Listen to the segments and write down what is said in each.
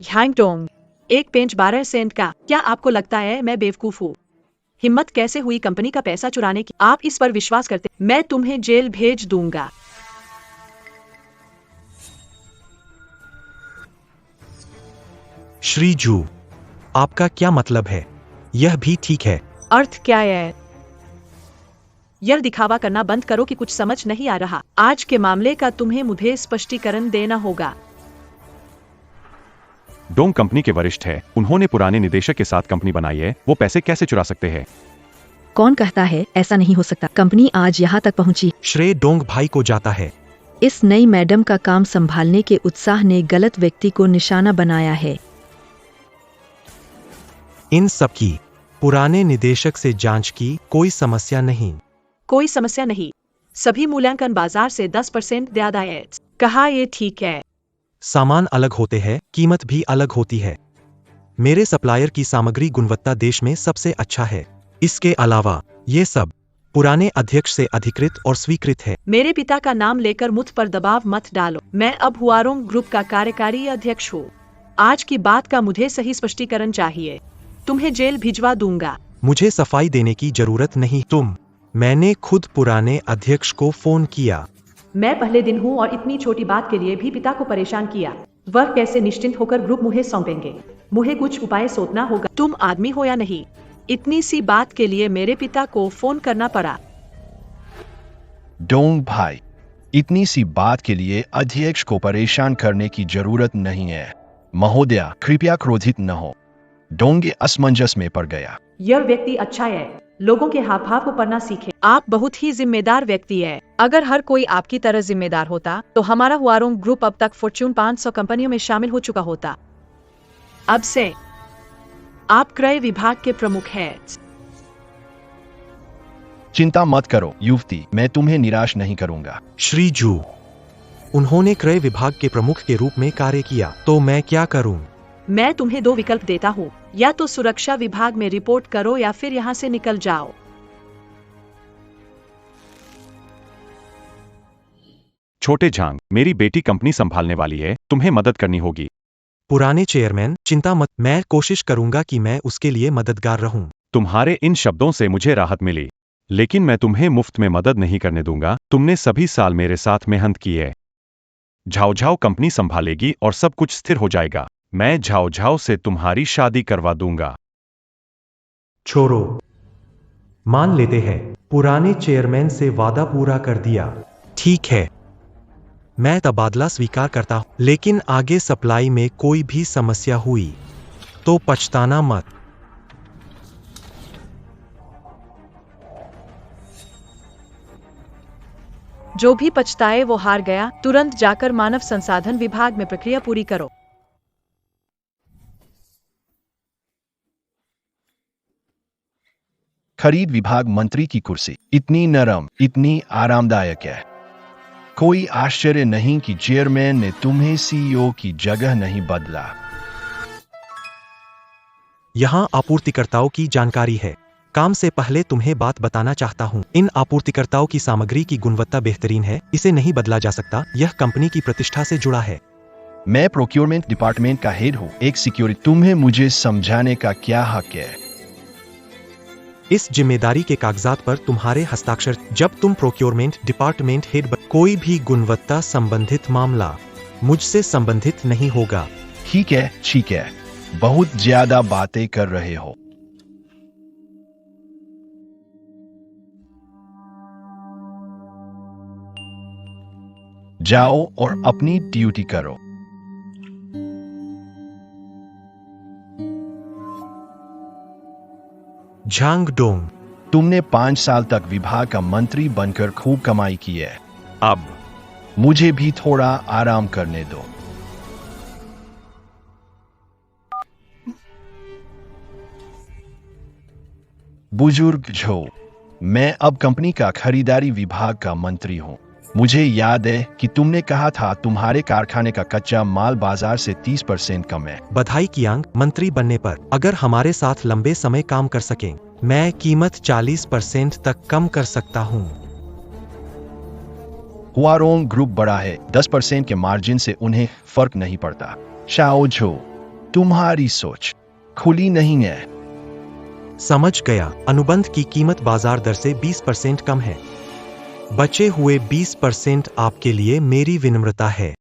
ह्यांगडोंग, एक पेंच 12 सेंट का। क्या आपको लगता है मैं बेवकूफ हूँ? हिम्मत कैसे हुई कंपनी का पैसा चुराने की? आप इस पर विश्वास करते? मैं तुम्हें जेल भेज दूंगा। श्री जू, आपका क्या मतलब है? यह भी ठीक है। अर्थ क्या है? यह दिखावा करना बंद करो कि कुछ समझ नहीं आ रहा। आज के मामले का तुम्हें मुझे स्पष्टीकरण देना होगा। डोंग कंपनी के वरिष्ठ है। उन्होंने पुराने निदेशक के साथ कंपनी बनाई है। वो पैसे कैसे चुरा सकते हैं? कौन कहता है ऐसा नहीं हो सकता? कंपनी आज यहाँ तक पहुँची। श्रेय डोंग भाई को जाता है। इस नई मैडम का काम संभालने के उत्साह ने गलत व्यक्ति को निशाना बनाया है। इन सब की पुराने निदेशक से जांच की कोई समस्या नहीं। कोई समस्या नहीं। सभी मूल्यांकन बाजार से 10% ज्यादा है। कहा ये ठीक है। सामान अलग होते हैं, कीमत भी अलग होती है। मेरे सप्लायर की सामग्री गुणवत्ता देश में सबसे अच्छा है। इसके अलावा ये सब पुराने अध्यक्ष से अधिकृत और स्वीकृत है। मेरे पिता का नाम लेकर मुझ पर दबाव मत डालो। मैं अब हुआरोंग ग्रुप का कार्यकारी अध्यक्ष हूँ। आज की बात का मुझे सही स्पष्टीकरण चाहिए। तुम्हें जेल भिजवा दूंगा। मुझे सफाई देने की जरूरत नहीं। मैंने खुद पुराने अध्यक्ष को फोन किया। मैं पहले दिन हूँ और इतनी छोटी बात के लिए भी पिता को परेशान किया। वह कैसे निश्चिंत होकर ग्रुप मुझे सौंपेंगे? मुझे कुछ उपाय सोचना होगा। तुम आदमी हो या नहीं? इतनी सी बात के लिए मेरे पिता को फोन करना पड़ा। डोंग भाई, इतनी सी बात के लिए अध्यक्ष को परेशान करने की जरूरत नहीं है। महोदया, कृपया क्रोधित न हो। डोंग असमंजस में पड़ गया। यह व्यक्ति अच्छा है। लोगों के हाव भाव को पढ़ना सीखे। आप बहुत ही जिम्मेदार व्यक्ति है। अगर हर कोई आपकी तरह जिम्मेदार होता तो हमारा हुआरोंग ग्रुप अब तक फॉर्च्यून 500 कंपनियों में शामिल हो चुका होता। अब से आप क्रय विभाग के प्रमुख हैं। चिंता मत करो युवती, मैं तुम्हें निराश नहीं करूंगा। श्री जू, उन्होंने क्रय विभाग के प्रमुख के रूप में कार्य किया, तो मैं क्या करूं? मैं तुम्हें 2 विकल्प देता हूँ। या तो सुरक्षा विभाग में रिपोर्ट करो या फिर यहाँ से निकल जाओ। छोटे झांग, मेरी बेटी कंपनी संभालने वाली है। तुम्हें मदद करनी होगी। पुराने चेयरमैन, चिंता मत, मैं कोशिश करूंगा कि मैं उसके लिए मददगार रहूं। तुम्हारे इन शब्दों से मुझे राहत मिली, लेकिन मैं तुम्हें मुफ्त में मदद नहीं करने दूंगा। तुमने सभी साल मेरे साथ मेहनत की है। झाओ झाओ कंपनी संभालेगी और सब कुछ स्थिर हो जाएगा। मैं झाओ झाओ से तुम्हारी शादी करवा दूंगा। छोरो, मान लेते हैं पुराने चेयरमैन से वादा पूरा कर दिया। ठीक है, मैं तबादला स्वीकार करता हूं, लेकिन आगे सप्लाई में कोई भी समस्या हुई तो पछताना मत। जो भी पछताए वो हार गया। तुरंत जाकर मानव संसाधन विभाग में प्रक्रिया पूरी करो। खरीद विभाग मंत्री की कुर्सी इतनी नरम, इतनी आरामदायक है। कोई आश्चर्य नहीं कि चेयरमैन ने तुम्हें सीईओ की जगह नहीं बदला। यहाँ आपूर्तिकर्ताओं की जानकारी है। काम से पहले तुम्हें बात बताना चाहता हूँ। इन आपूर्तिकर्ताओं की सामग्री की गुणवत्ता बेहतरीन है। इसे नहीं बदला जा सकता। यह कंपनी की प्रतिष्ठा से जुड़ा है। मैं प्रोक्योरमेंट डिपार्टमेंट का हेड हूँ, एक सिक्योरिटी। तुम्हें मुझे समझाने का क्या हक है? इस जिम्मेदारी के कागजात पर तुम्हारे हस्ताक्षर। जब तुम प्रोक्योरमेंट डिपार्टमेंट हेड कोई भी गुणवत्ता संबंधित मामला मुझसे संबंधित नहीं होगा। ठीक है, बहुत ज्यादा बातें कर रहे हो। जाओ और अपनी ड्यूटी करो। झांग डोंग, तुमने 5 साल तक विभाग का मंत्री बनकर खूब कमाई की है। अब मुझे भी थोड़ा आराम करने दो। बुजुर्ग झो, मैं अब कंपनी का खरीदारी विभाग का मंत्री हूँ। मुझे याद है कि तुमने कहा था तुम्हारे कारखाने का कच्चा माल बाजार से 30% कम है। बधाई कियांग, मंत्री बनने पर। अगर हमारे साथ लंबे समय काम कर सकें, मैं कीमत 40% तक कम कर सकता हूँ। हुआरोंग ग्रुप बड़ा है, 10% के मार्जिन से उन्हें फर्क नहीं पड़ता। शाओ झो, तुम्हारी सोच खुली नहीं है। समझ गया। अनुबंध की कीमत बाजार दर से 20% कम है। बचे हुए 20% आपके लिए मेरी विनम्रता है।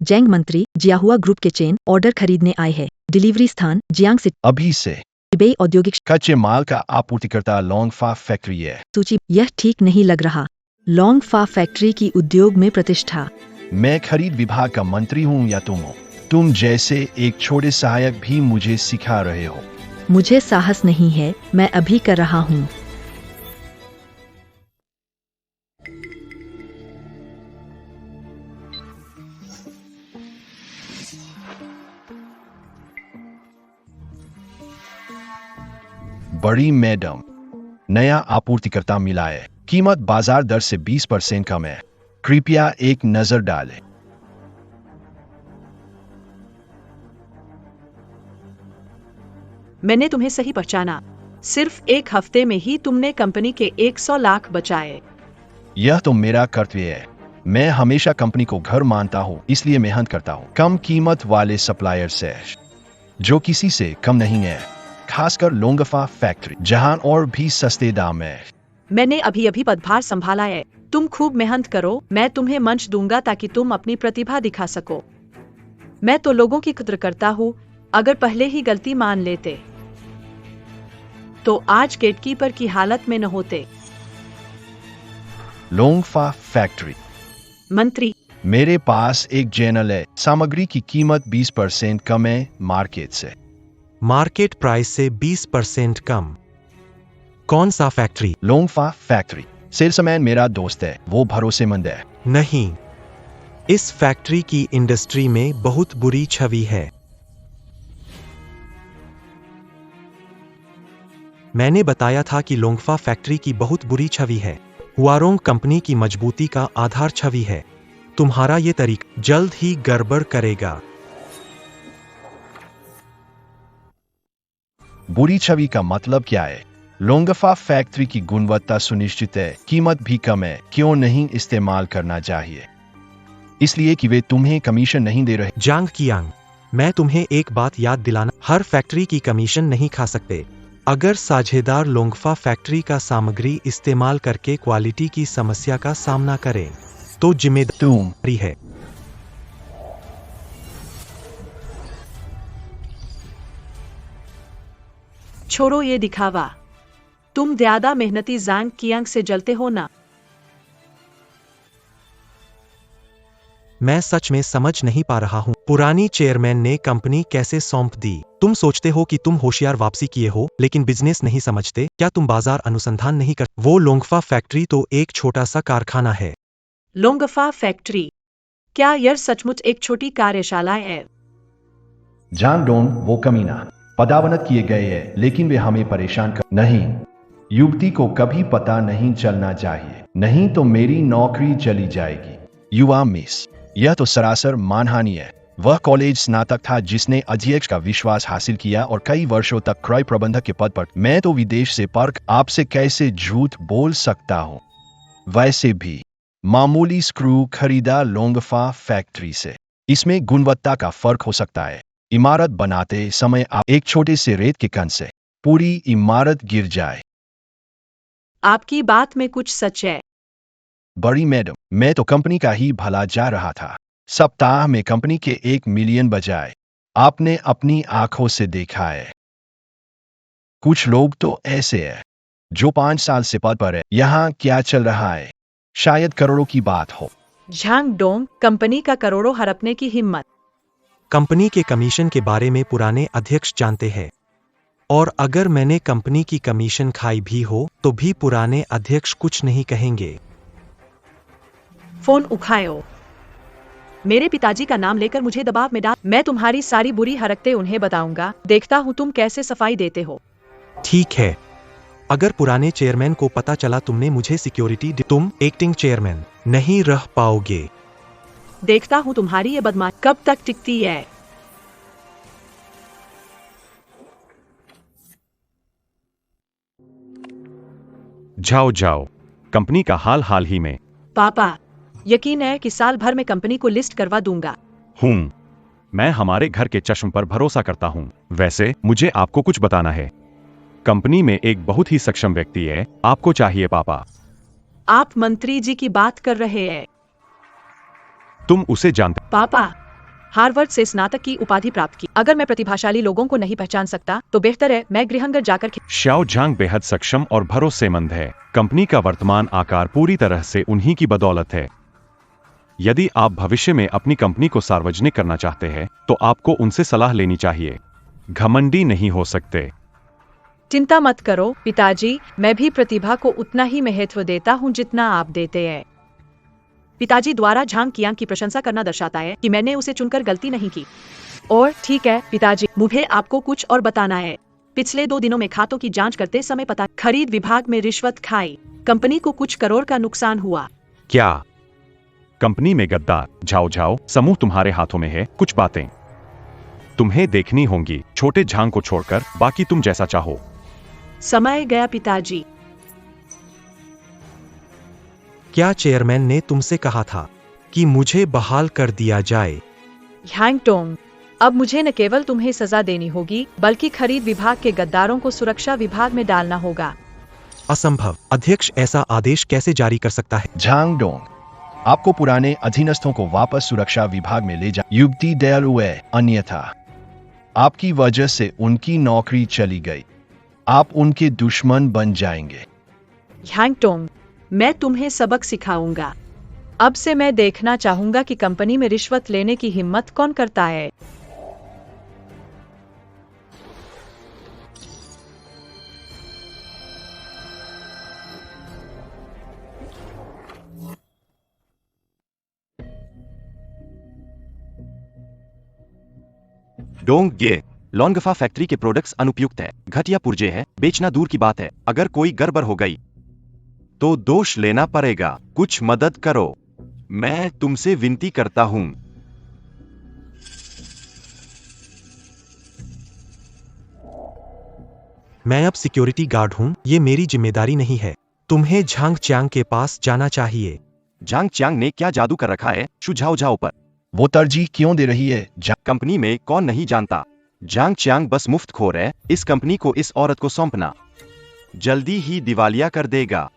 जैंग मंत्री जियाहुआ ग्रुप के चेन ऑर्डर खरीदने आए हैं। डिलीवरी स्थान जियांग सिटी। अभी से बेई औद्योगिक कच्चे माल का आपूर्तिकर्ता लोंगफा फैक्ट्री है। सूची। यह ठीक नहीं लग रहा। लोंगफा फैक्ट्री की उद्योग में प्रतिष्ठा। मैं खरीद विभाग का मंत्री हूँ या तुम हो? तुम जैसे एक छोटे सहायक भी मुझे सिखा रहे हो। मुझे साहस नहीं है, मैं अभी कर रहा हूँ। बड़ी मैडम, नया आपूर्तिकर्ता मिला है। कीमत बाजार दर से 20% कम है। कृपया एक नजर डालें। मैंने तुम्हें सही पहचाना। सिर्फ एक हफ्ते में ही तुमने कंपनी के 100 लाख बचाए। यह तो मेरा कर्तव्य है। मैं हमेशा कंपनी को घर मानता हूँ, इसलिए मेहनत करता हूँ कम कीमत वाले सप्लायर से, जो किसी से कम नहीं है, खासकर लोंगफा फैक्ट्री, जहां और भी सस्ते दाम है। मैंने अभी अभी पदभार संभाला है। तुम खूब मेहनत करो, मैं तुम्हें मंच दूंगा ताकि तुम अपनी प्रतिभा दिखा सको। मैं तो लोगों की कद्र करता हूँ। अगर पहले ही गलती मान लेते तो आज गेटकीपर की हालत में न होते। लोंगफा फैक्ट्री मंत्री, मेरे पास एक चैनल है। सामग्री की कीमत 20% कम है मार्केट से। मार्केट प्राइस से 20% कम। कौन सा फैक्ट्री? लोंगफा फैक्ट्री। सेल्समैन मेरा दोस्त है, वो भरोसेमंद है। नहीं, इस फैक्ट्री की इंडस्ट्री में बहुत बुरी छवि है। मैंने बताया था कि लोंगफा फैक्ट्री की बहुत बुरी छवि है। हुआरोंग कंपनी की मजबूती का आधार छवि है। तुम्हारा ये तरीका जल्द ही गड़बड़ करेगा। बुरी छवि का मतलब क्या है? लोंगफा फैक्ट्री की गुणवत्ता सुनिश्चित है, कीमत भी कम है, क्यों नहीं इस्तेमाल करना चाहिए? इसलिए कि वे तुम्हें कमीशन नहीं दे रहे। जांग कियांग, मैं तुम्हें एक बात याद दिलाना, हर फैक्ट्री की कमीशन नहीं खा सकते। अगर साझेदार लोंगफा फैक्ट्री का सामग्री इस्तेमाल करके क्वालिटी की समस्या का सामना करें तो जिम्मेदारी है। छोड़ो ये दिखावा। तुम ज्यादा मेहनती जांग कियांग से जलते हो ना। मैं सच में समझ नहीं पा रहा हूँ, पुरानी चेयरमैन ने कंपनी कैसे सौंप दी। तुम सोचते हो कि तुम होशियार वापसी किए हो, लेकिन बिजनेस नहीं समझते। क्या तुम बाजार अनुसंधान नहीं कर? वो लोंगफा फैक्ट्री तो एक छोटा सा कारखाना है। लोंगफा फैक्ट्री, क्या यह सचमुच एक छोटी कार्यशाला है? जान डोंग वो कमीना पदावनत किए गए हैं, लेकिन वे हमें परेशान कर नहीं। युवती को कभी पता नहीं चलना चाहिए, नहीं तो मेरी नौकरी चली जाएगी। युवा मिस, यह तो सरासर मानहानि है। वह कॉलेज स्नातक था जिसने अध्यक्ष का विश्वास हासिल किया और कई वर्षों तक क्रय प्रबंधक के पद पर। मैं तो विदेश से परख आपसे कैसे झूठ बोल सकता हूँ? वैसे भी मामूली स्क्रू खरीदा लोंगफा फैक्ट्री से, इसमें गुणवत्ता का फर्क हो सकता है। इमारत बनाते समय आप एक छोटे से रेत के कण से पूरी इमारत गिर जाए। आपकी बात में कुछ सच है। बड़ी मैडम, मैं तो कंपनी का ही भला जा रहा था। सप्ताह में कंपनी के 1 मिलियन बजाय आपने अपनी आंखों से देखा है। कुछ लोग तो ऐसे हैं जो 5 साल से पद पर है। यहाँ क्या चल रहा है? शायद करोड़ों की बात हो। झांग डोंग, कंपनी का करोड़ों हड़पने की हिम्मत। कंपनी के कमीशन के बारे में पुराने अध्यक्ष जानते हैं, और अगर मैंने कंपनी की कमीशन खाई भी हो तो भी पुराने अध्यक्ष कुछ नहीं कहेंगे। फोन उठाओ। मेरे पिताजी का नाम लेकर मुझे दबाव में डाल। मैं तुम्हारी सारी बुरी हरकतें उन्हें बताऊंगा। देखता हूँ तुम कैसे सफाई देते हो। ठीक है, अगर पुराने चेयरमैन को पता चला तुमने मुझे सिक्योरिटी दी, तुम एक्टिंग चेयरमैन नहीं रह पाओगे। देखता हूँ तुम्हारी ये बदमाश कब तक टिकती है। जाओ जाओ, कंपनी का हाल ही में। पापा, यकीन है कि साल भर में कंपनी को लिस्ट करवा दूंगा। हूँ, मैं हमारे घर के चश्म पर भरोसा करता हूँ। वैसे मुझे आपको कुछ बताना है। कंपनी में एक बहुत ही सक्षम व्यक्ति है, आपको चाहिए पापा। आप मंत्री जी की बात कर रहे हैं? तुम उसे जानते? पापा, हार्वर्ड से स्नातक की उपाधि प्राप्त की। अगर मैं प्रतिभाशाली लोगों को नहीं पहचान सकता तो बेहतर है मैं गृहंगर जाकर शाओ झांग बेहद सक्षम और भरोसेमंद है। कंपनी का वर्तमान आकार पूरी तरह से उन्हीं की बदौलत है। यदि आप भविष्य में अपनी कंपनी को सार्वजनिक करना चाहते हैं तो आपको उनसे सलाह लेनी चाहिए। घमंडी नहीं हो सकते। चिंता मत करो पिताजी, मैं भी प्रतिभा को उतना ही महत्व देता हूँ जितना आप देते हैं। पिताजी द्वारा झांग कियांग की प्रशंसा करना दर्शाता है कि मैंने उसे चुनकर गलती नहीं की। और ठीक है पिताजी, मुझे आपको कुछ और बताना है। पिछले 2 दिनों में खातों की जांच करते समय पता खरीद विभाग में रिश्वत खाई, कंपनी को कुछ करोड़ का नुकसान हुआ। क्या कंपनी में गद्दार झाओ समूह तुम्हारे हाथों में है? कुछ बातें तुम्हें देखनी होंगी। छोटे झांग को छोड़कर बाकी तुम जैसा चाहो। समय गया पिताजी। क्या चेयरमैन ने तुमसे कहा था कि मुझे बहाल कर दिया जाए? ह्यांग टोंग, अब मुझे न केवल तुम्हें सजा देनी होगी बल्कि खरीद विभाग के गद्दारों को सुरक्षा विभाग में डालना होगा। असंभव। अध्यक्ष ऐसा आदेश कैसे जारी कर सकता है? झांग डोंग, आपको पुराने अधीनस्थों को वापस सुरक्षा विभाग में ले जा युक्ति दयालु है, अन्यथा आपकी वजह से उनकी नौकरी चली गई। आप उनके दुश्मन बन जाएंगे। ह्यांग टोंग, मैं तुम्हें सबक सिखाऊंगा। अब से मैं देखना चाहूंगा कि कंपनी में रिश्वत लेने की हिम्मत कौन करता है। डोंग गे, लॉन्गफा फैक्ट्री के प्रोडक्ट्स अनुपयुक्त है, घटिया पुर्जे है, बेचना दूर की बात है। अगर कोई गड़बड़ हो गई तो दोष लेना पड़ेगा। कुछ मदद करो, मैं तुमसे विनती करता हूं। मैं अब सिक्योरिटी गार्ड हूं, ये मेरी जिम्मेदारी नहीं है। तुम्हें झांग चियांग के पास जाना चाहिए। झांग चियांग ने क्या जादू कर रखा है शु झाओ पर? वो तरजीह क्यों दे रही है? कंपनी में कौन नहीं जानता, झांग चियांग बस मुफ्तखोर है। इस कंपनी को इस औरत को सौंपना जल्दी ही दिवालिया कर देगा।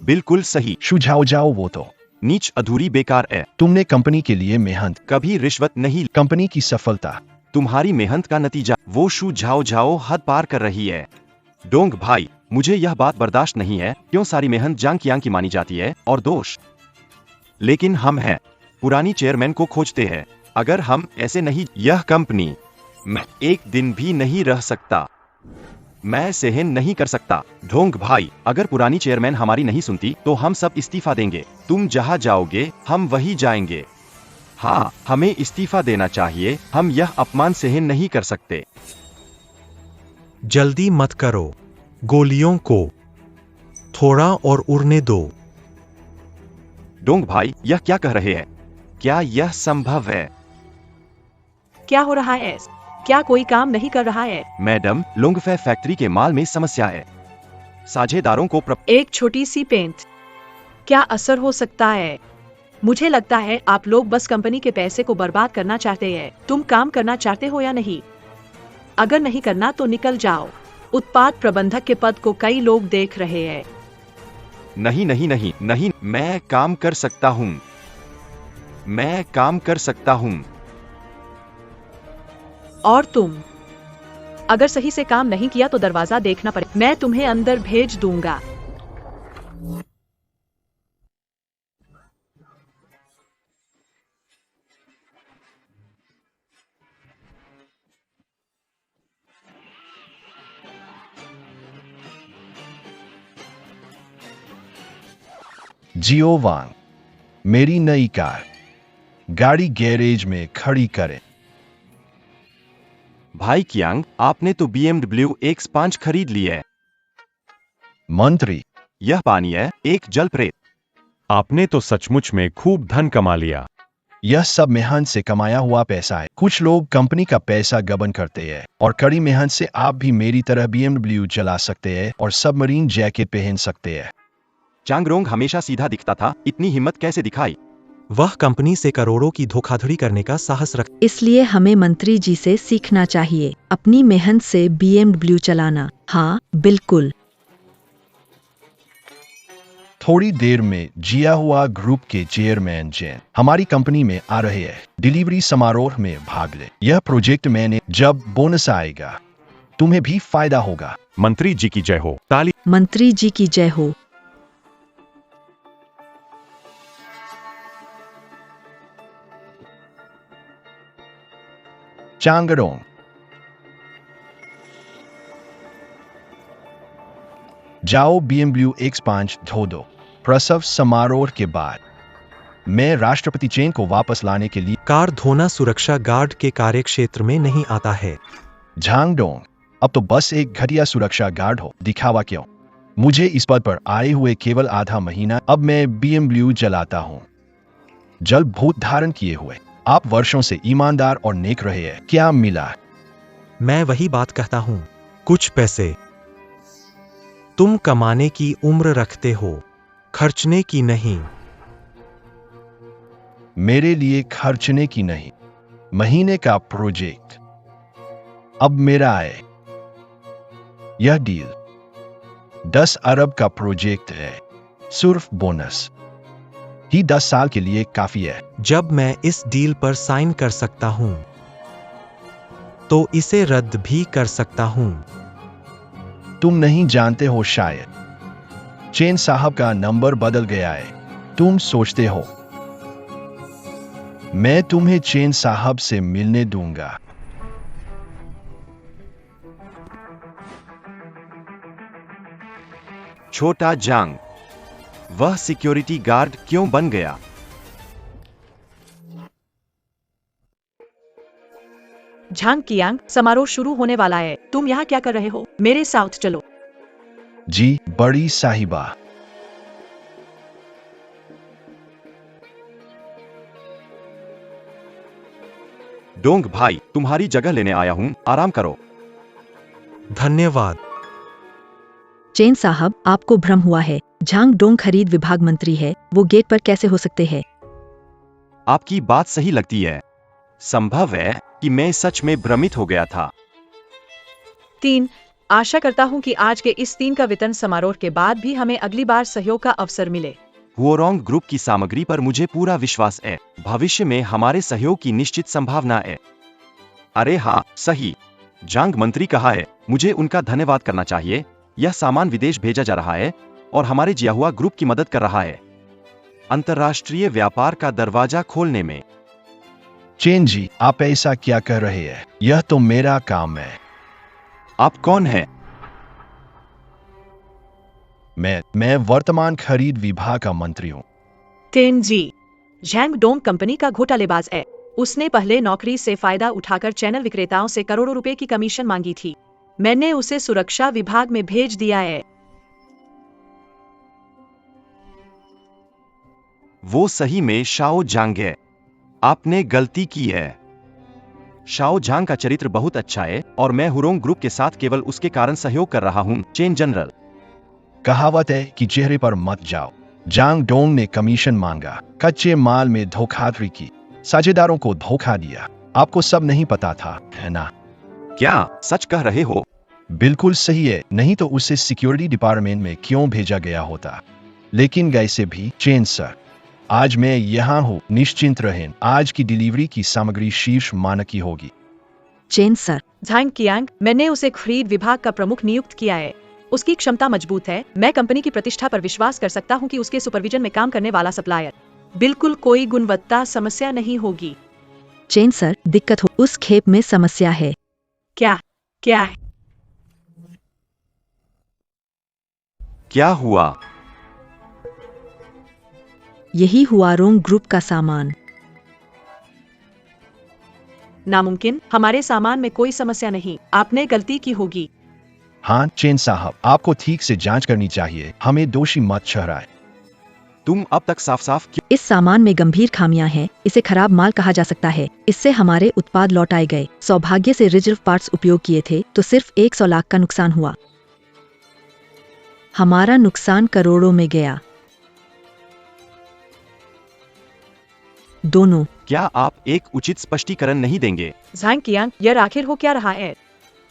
बिल्कुल सही। शु झाओ, वो तो नीच, अधूरी, बेकार है। तुमने कंपनी के लिए मेहनत, कभी रिश्वत नहीं। कंपनी की सफलता तुम्हारी मेहनत का नतीजा। वो शु झाओ हद पार कर रही है। डोंग भाई, मुझे यह बात बर्दाश्त नहीं है। क्यों सारी मेहनत झांग चियांग की मानी जाती है और दोष लेकिन हम हैं पुरानी चेयरमैन को खोजते हैं। अगर हम ऐसे नहीं, यह कंपनी मैं एक दिन भी नहीं रह सकता। मैं सहन नहीं कर सकता। ढोंग भाई, अगर पुरानी चेयरमैन हमारी नहीं सुनती तो हम सब इस्तीफा देंगे। तुम जहां जाओगे हम वहीं जाएंगे। हाँ, हमें इस्तीफा देना चाहिए। हम यह अपमान सहन नहीं कर सकते। जल्दी मत करो, गोलियों को थोड़ा और उड़ने दो। डोंग भाई, यह क्या कह रहे हैं? क्या यह संभव है? क्या हो रहा है? क्या कोई काम नहीं कर रहा है? मैडम, लोंगफे फैक्ट्री के माल में समस्या है। साझेदारों को एक छोटी सी पेंट क्या असर हो सकता है? मुझे लगता है आप लोग बस कंपनी के पैसे को बर्बाद करना चाहते हैं। तुम काम करना चाहते हो या नहीं? अगर नहीं करना तो निकल जाओ। उत्पाद प्रबंधक के पद को कई लोग देख रहे हैं। नहीं नहीं नहीं नहीं, मैं काम कर सकता हूँ। मैं काम कर सकता हूँ। और तुम अगर सही से काम नहीं किया तो दरवाजा देखना पड़े। मैं तुम्हें अंदर भेज दूंगा। जियो वांग, मेरी नई कार गाड़ी गैरेज में खड़ी करें। भाई कियांग, आपने तो BMW X5 खरीद ली है। मंत्री, यह पानी है, एक जल प्रेत। आपने तो सचमुच में खूब धन कमा लिया। यह सब मेहनत से कमाया हुआ पैसा है। कुछ लोग कंपनी का पैसा गबन करते हैं और कड़ी मेहनत से आप भी मेरी तरह BMW चला सकते हैं और सबमरीन जैकेट पहन सकते हैं। चांगरोंग हमेशा सीधा दिखता था, इतनी हिम्मत कैसे दिखाई? वह कंपनी से करोड़ों की धोखाधड़ी करने का साहस रख। इसलिए हमें मंत्री जी से सीखना चाहिए, अपनी मेहनत से BMW चलाना। हाँ बिल्कुल। थोड़ी देर में जिया हुआ ग्रुप के चेयरमैन जैन हमारी कंपनी में आ रहे हैं। डिलीवरी समारोह में भाग ले। यह प्रोजेक्ट मैंने जब बोनस आएगा तुम्हें भी फायदा होगा। मंत्री जी की जय हो। ताली। मंत्री जी की जय हो। चांगरोंग जाओ BMW X5 धो दो। प्रसव समारोह के बाद मैं राष्ट्रपति चेन को वापस लाने के लिए। कार धोना सुरक्षा गार्ड के कार्यक्षेत्र में नहीं आता है। झांगडोंग अब तो बस एक घटिया सुरक्षा गार्ड हो, दिखावा क्यों? मुझे इस पद पर आए हुए केवल आधा महीना, अब मैं BMW चलाता हूँ। जल भूत धारण किए हुए आप वर्षों से ईमानदार और नेक रहे हैं, क्या मिला? मैं वही बात कहता हूँ, कुछ पैसे। तुम कमाने की उम्र रखते हो, खर्चने की नहीं। मेरे लिए खर्चने की नहीं, महीने का प्रोजेक्ट अब मेरा है। यह डील 10 अरब का प्रोजेक्ट है, सिर्फ बोनस ही 10 साल के लिए काफी है। जब मैं इस डील पर साइन कर सकता हूं, तो इसे रद्द भी कर सकता हूं। तुम नहीं जानते हो शायद चेन साहब का नंबर बदल गया है। तुम सोचते हो मैं तुम्हें चेन साहब से मिलने दूंगा। छोटा जांग, वह सिक्योरिटी गार्ड क्यों बन गया? झांग कियांग, समारोह शुरू होने वाला है, तुम यहाँ क्या कर रहे हो? मेरे साथ चलो। जी बड़ी साहिबा। डोंग भाई, तुम्हारी जगह लेने आया हूँ, आराम करो। धन्यवाद। चेन साहब, आपको भ्रम हुआ है। झांग डोंग खरीद विभाग मंत्री है, वो गेट पर कैसे हो सकते हैं? आपकी बात सही लगती है। संभव है कि मैं सच में भ्रमित हो गया था। 3 आशा करता हूँ कि आज के इस 3 का वेतन समारोह के बाद भी हमें अगली बार सहयोग का अवसर मिले। हुओरोंग ग्रुप की सामग्री पर मुझे पूरा विश्वास है। भविष्य में हमारे सहयोग की निश्चित संभावना है। अरे हाँ, सही। जांग मंत्री कहा है, मुझे उनका धन्यवाद करना चाहिए। यह सामान विदेश भेजा जा रहा है और हमारे जिया हुआ ग्रुप की मदद कर रहा है अंतर्राष्ट्रीय व्यापार का दरवाजा खोलने में। चेन जी, आप ऐसा क्या कर रहे हैं? यह तो मेरा काम है। आप कौन हैं? मैं वर्तमान खरीद विभाग का मंत्री हूँ। तेन जी, झांग डोंग कंपनी का घोटालेबाज है। उसने पहले नौकरी से फायदा उठाकर चैनल विक्रेताओं से करोड़ों रुपए की कमीशन मांगी थी। मैंने उसे सुरक्षा विभाग में भेज दिया है। वो सही में शाओ जांग है। आपने गलती की है। शाओ जांग का चरित्र बहुत अच्छा है और मैं हुरोंग ग्रुप के साथ केवल उसके कारण सहयोग कर रहा हूँ। चेन जनरल, कहावत है कि चेहरे पर मत जाओ। जांग डोंग ने कमीशन मांगा, कच्चे माल में धोखाधड़ी की, साझेदारों को धोखा दिया। आपको सब नहीं पता था, है ना? क्या सच कह रहे हो? बिल्कुल सही है, नहीं तो उसे सिक्योरिटी डिपार्टमेंट में क्यों भेजा गया होता। लेकिन वैसे भी चेन सर, आज मैं यहाँ हूँ, निश्चिंत रहें। आज की डिलीवरी की सामग्री शीर्ष मानक की होगी। चेन सर, झांग कियांग, मैंने उसे खरीद विभाग का प्रमुख नियुक्त किया है। उसकी क्षमता मजबूत है। मैं कंपनी की प्रतिष्ठा पर विश्वास कर सकता हूँ कि उसके सुपरविजन में काम करने वाला सप्लायर बिल्कुल कोई गुणवत्ता समस्या नहीं होगी। चेन सर, दिक्कत हो, उस खेप में समस्या है। क्या क्या है? क्या हुआ? यही हुआरोंग ग्रुप का सामान। नामुमकिन, हमारे सामान में कोई समस्या नहीं। आपने गलती की होगी। हाँ चेन साहब, आपको ठीक से जांच करनी चाहिए। हमें दोषी मत ठहराए। तुम अब तक साफ साफ क्यों? इस सामान में गंभीर खामियां हैं। इसे खराब माल कहा जा सकता है। इससे हमारे उत्पाद लौटाए गए। सौभाग्य से रिजर्व पार्ट्स उपयोग किए थे तो सिर्फ 100 लाख का नुकसान हुआ। हमारा नुकसान करोड़ों में गया। दोनों। क्या आप एक उचित स्पष्टीकरण नहीं देंगे? झांग कियांग, यह आखिर हो क्या रहा है?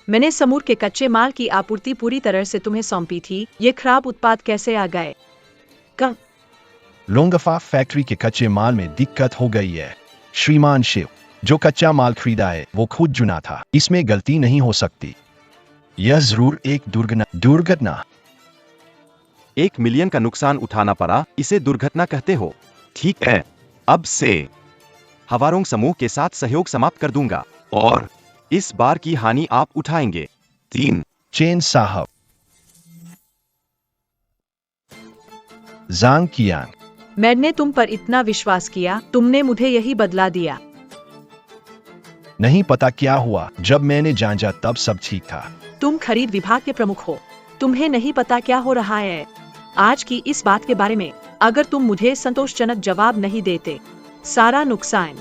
मैंने समूर के कच्चे माल की आपूर्ति पूरी तरह से तुम्हें सौंपी थी, ये खराब उत्पाद कैसे आ गए? लोंगफा फैक्ट्री के कच्चे माल में दिक्कत हो गई है श्रीमान शिव। जो कच्चा माल खरीदा है वो खुद चुना था, इसमें गलती नहीं हो सकती। यह जरूर एक दुर्घटना। 1 मिलियन का नुकसान उठाना पड़ा, इसे दुर्घटना कहते हो? ठीक है, अब से हवारोंग समूह के साथ सहयोग समाप्त कर दूंगा और इस बार की हानि आप उठाएंगे। 3 चेन साहब। जांग कियांग, मैंने तुम पर इतना विश्वास किया, तुमने मुझे यही बदला दिया। नहीं पता क्या हुआ, जब मैंने जांचा तब सब ठीक था। तुम खरीद विभाग के प्रमुख हो, तुम्हें नहीं पता क्या हो रहा है। आज की इस बात के बारे में अगर तुम मुझे संतोषजनक जवाब नहीं देते, सारा नुकसान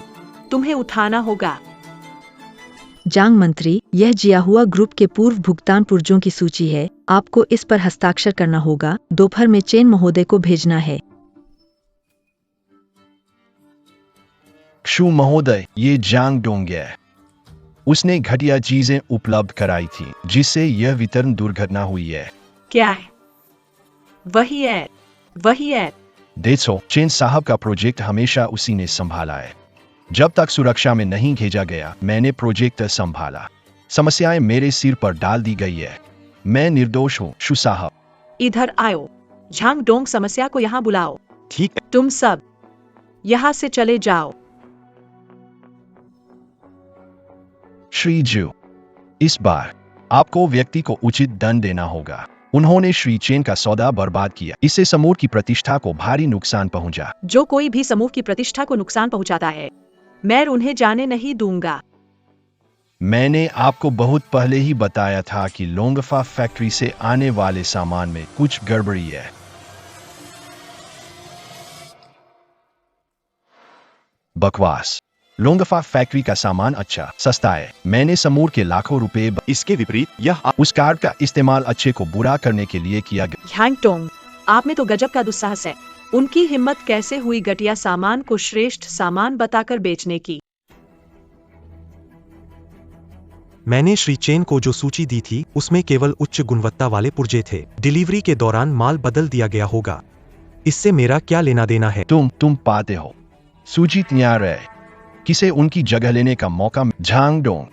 तुम्हें उठाना होगा। जांग मंत्री, यह जियाहुआ ग्रुप के पूर्व भुगतान पुर्जों की सूची है, आपको इस पर हस्ताक्षर करना होगा। दोपहर में चेन महोदय को भेजना है। क्षु महोदय, ये जांग डोंग है। उसने घटिया चीजें उपलब्ध कराई थी, जिससे यह वितरण दुर्घटना हुई है। क्या है? वही है। देखो, चेन साहब का प्रोजेक्ट हमेशा उसी ने संभाला है। जब तक सुरक्षा में नहीं भेजा गया, मैंने प्रोजेक्ट संभाला। समस्याएं मेरे सिर पर डाल दी गई है। मैं निर्दोष हूँ शु साहब। इधर आओ, झांग डोंग समस्या को यहाँ बुलाओ। ठीक है। तुम सब यहाँ से चले जाओ। श्री जू, इस बार आपको व्यक्ति को उचित दंड देना होगा। उन्होंने श्री चेन का सौदा बर्बाद किया, इससे समूह की प्रतिष्ठा को भारी नुकसान पहुंचा। जो कोई भी समूह की प्रतिष्ठा को नुकसान पहुंचाता है, मैं उन्हें जाने नहीं दूंगा। मैंने आपको बहुत पहले ही बताया था कि लोंगफा फैक्ट्री से आने वाले सामान में कुछ गड़बड़ी है। बकवास। लोंगफा फैक्ट्री का सामान अच्छा सस्ता है। मैंने समूह के लाखों रुपए इसके विपरीत यह उस कार्ड का इस्तेमाल अच्छे को बुरा करने के लिए किया गया। झांग डोंग, आप में तो गजब का दुस्साहस है। उनकी हिम्मत कैसे हुई घटिया सामान को श्रेष्ठ सामान बताकर बेचने की? मैंने श्री चेन को जो सूची दी थी उसमें केवल उच्च गुणवत्ता वाले पुर्जे थे। डिलीवरी के दौरान माल बदल दिया गया होगा, इससे मेरा क्या लेना देना है? तुम पाते हो। सूची तैयार है, किसे उनकी जगह लेने का मौका। झांग डोंग,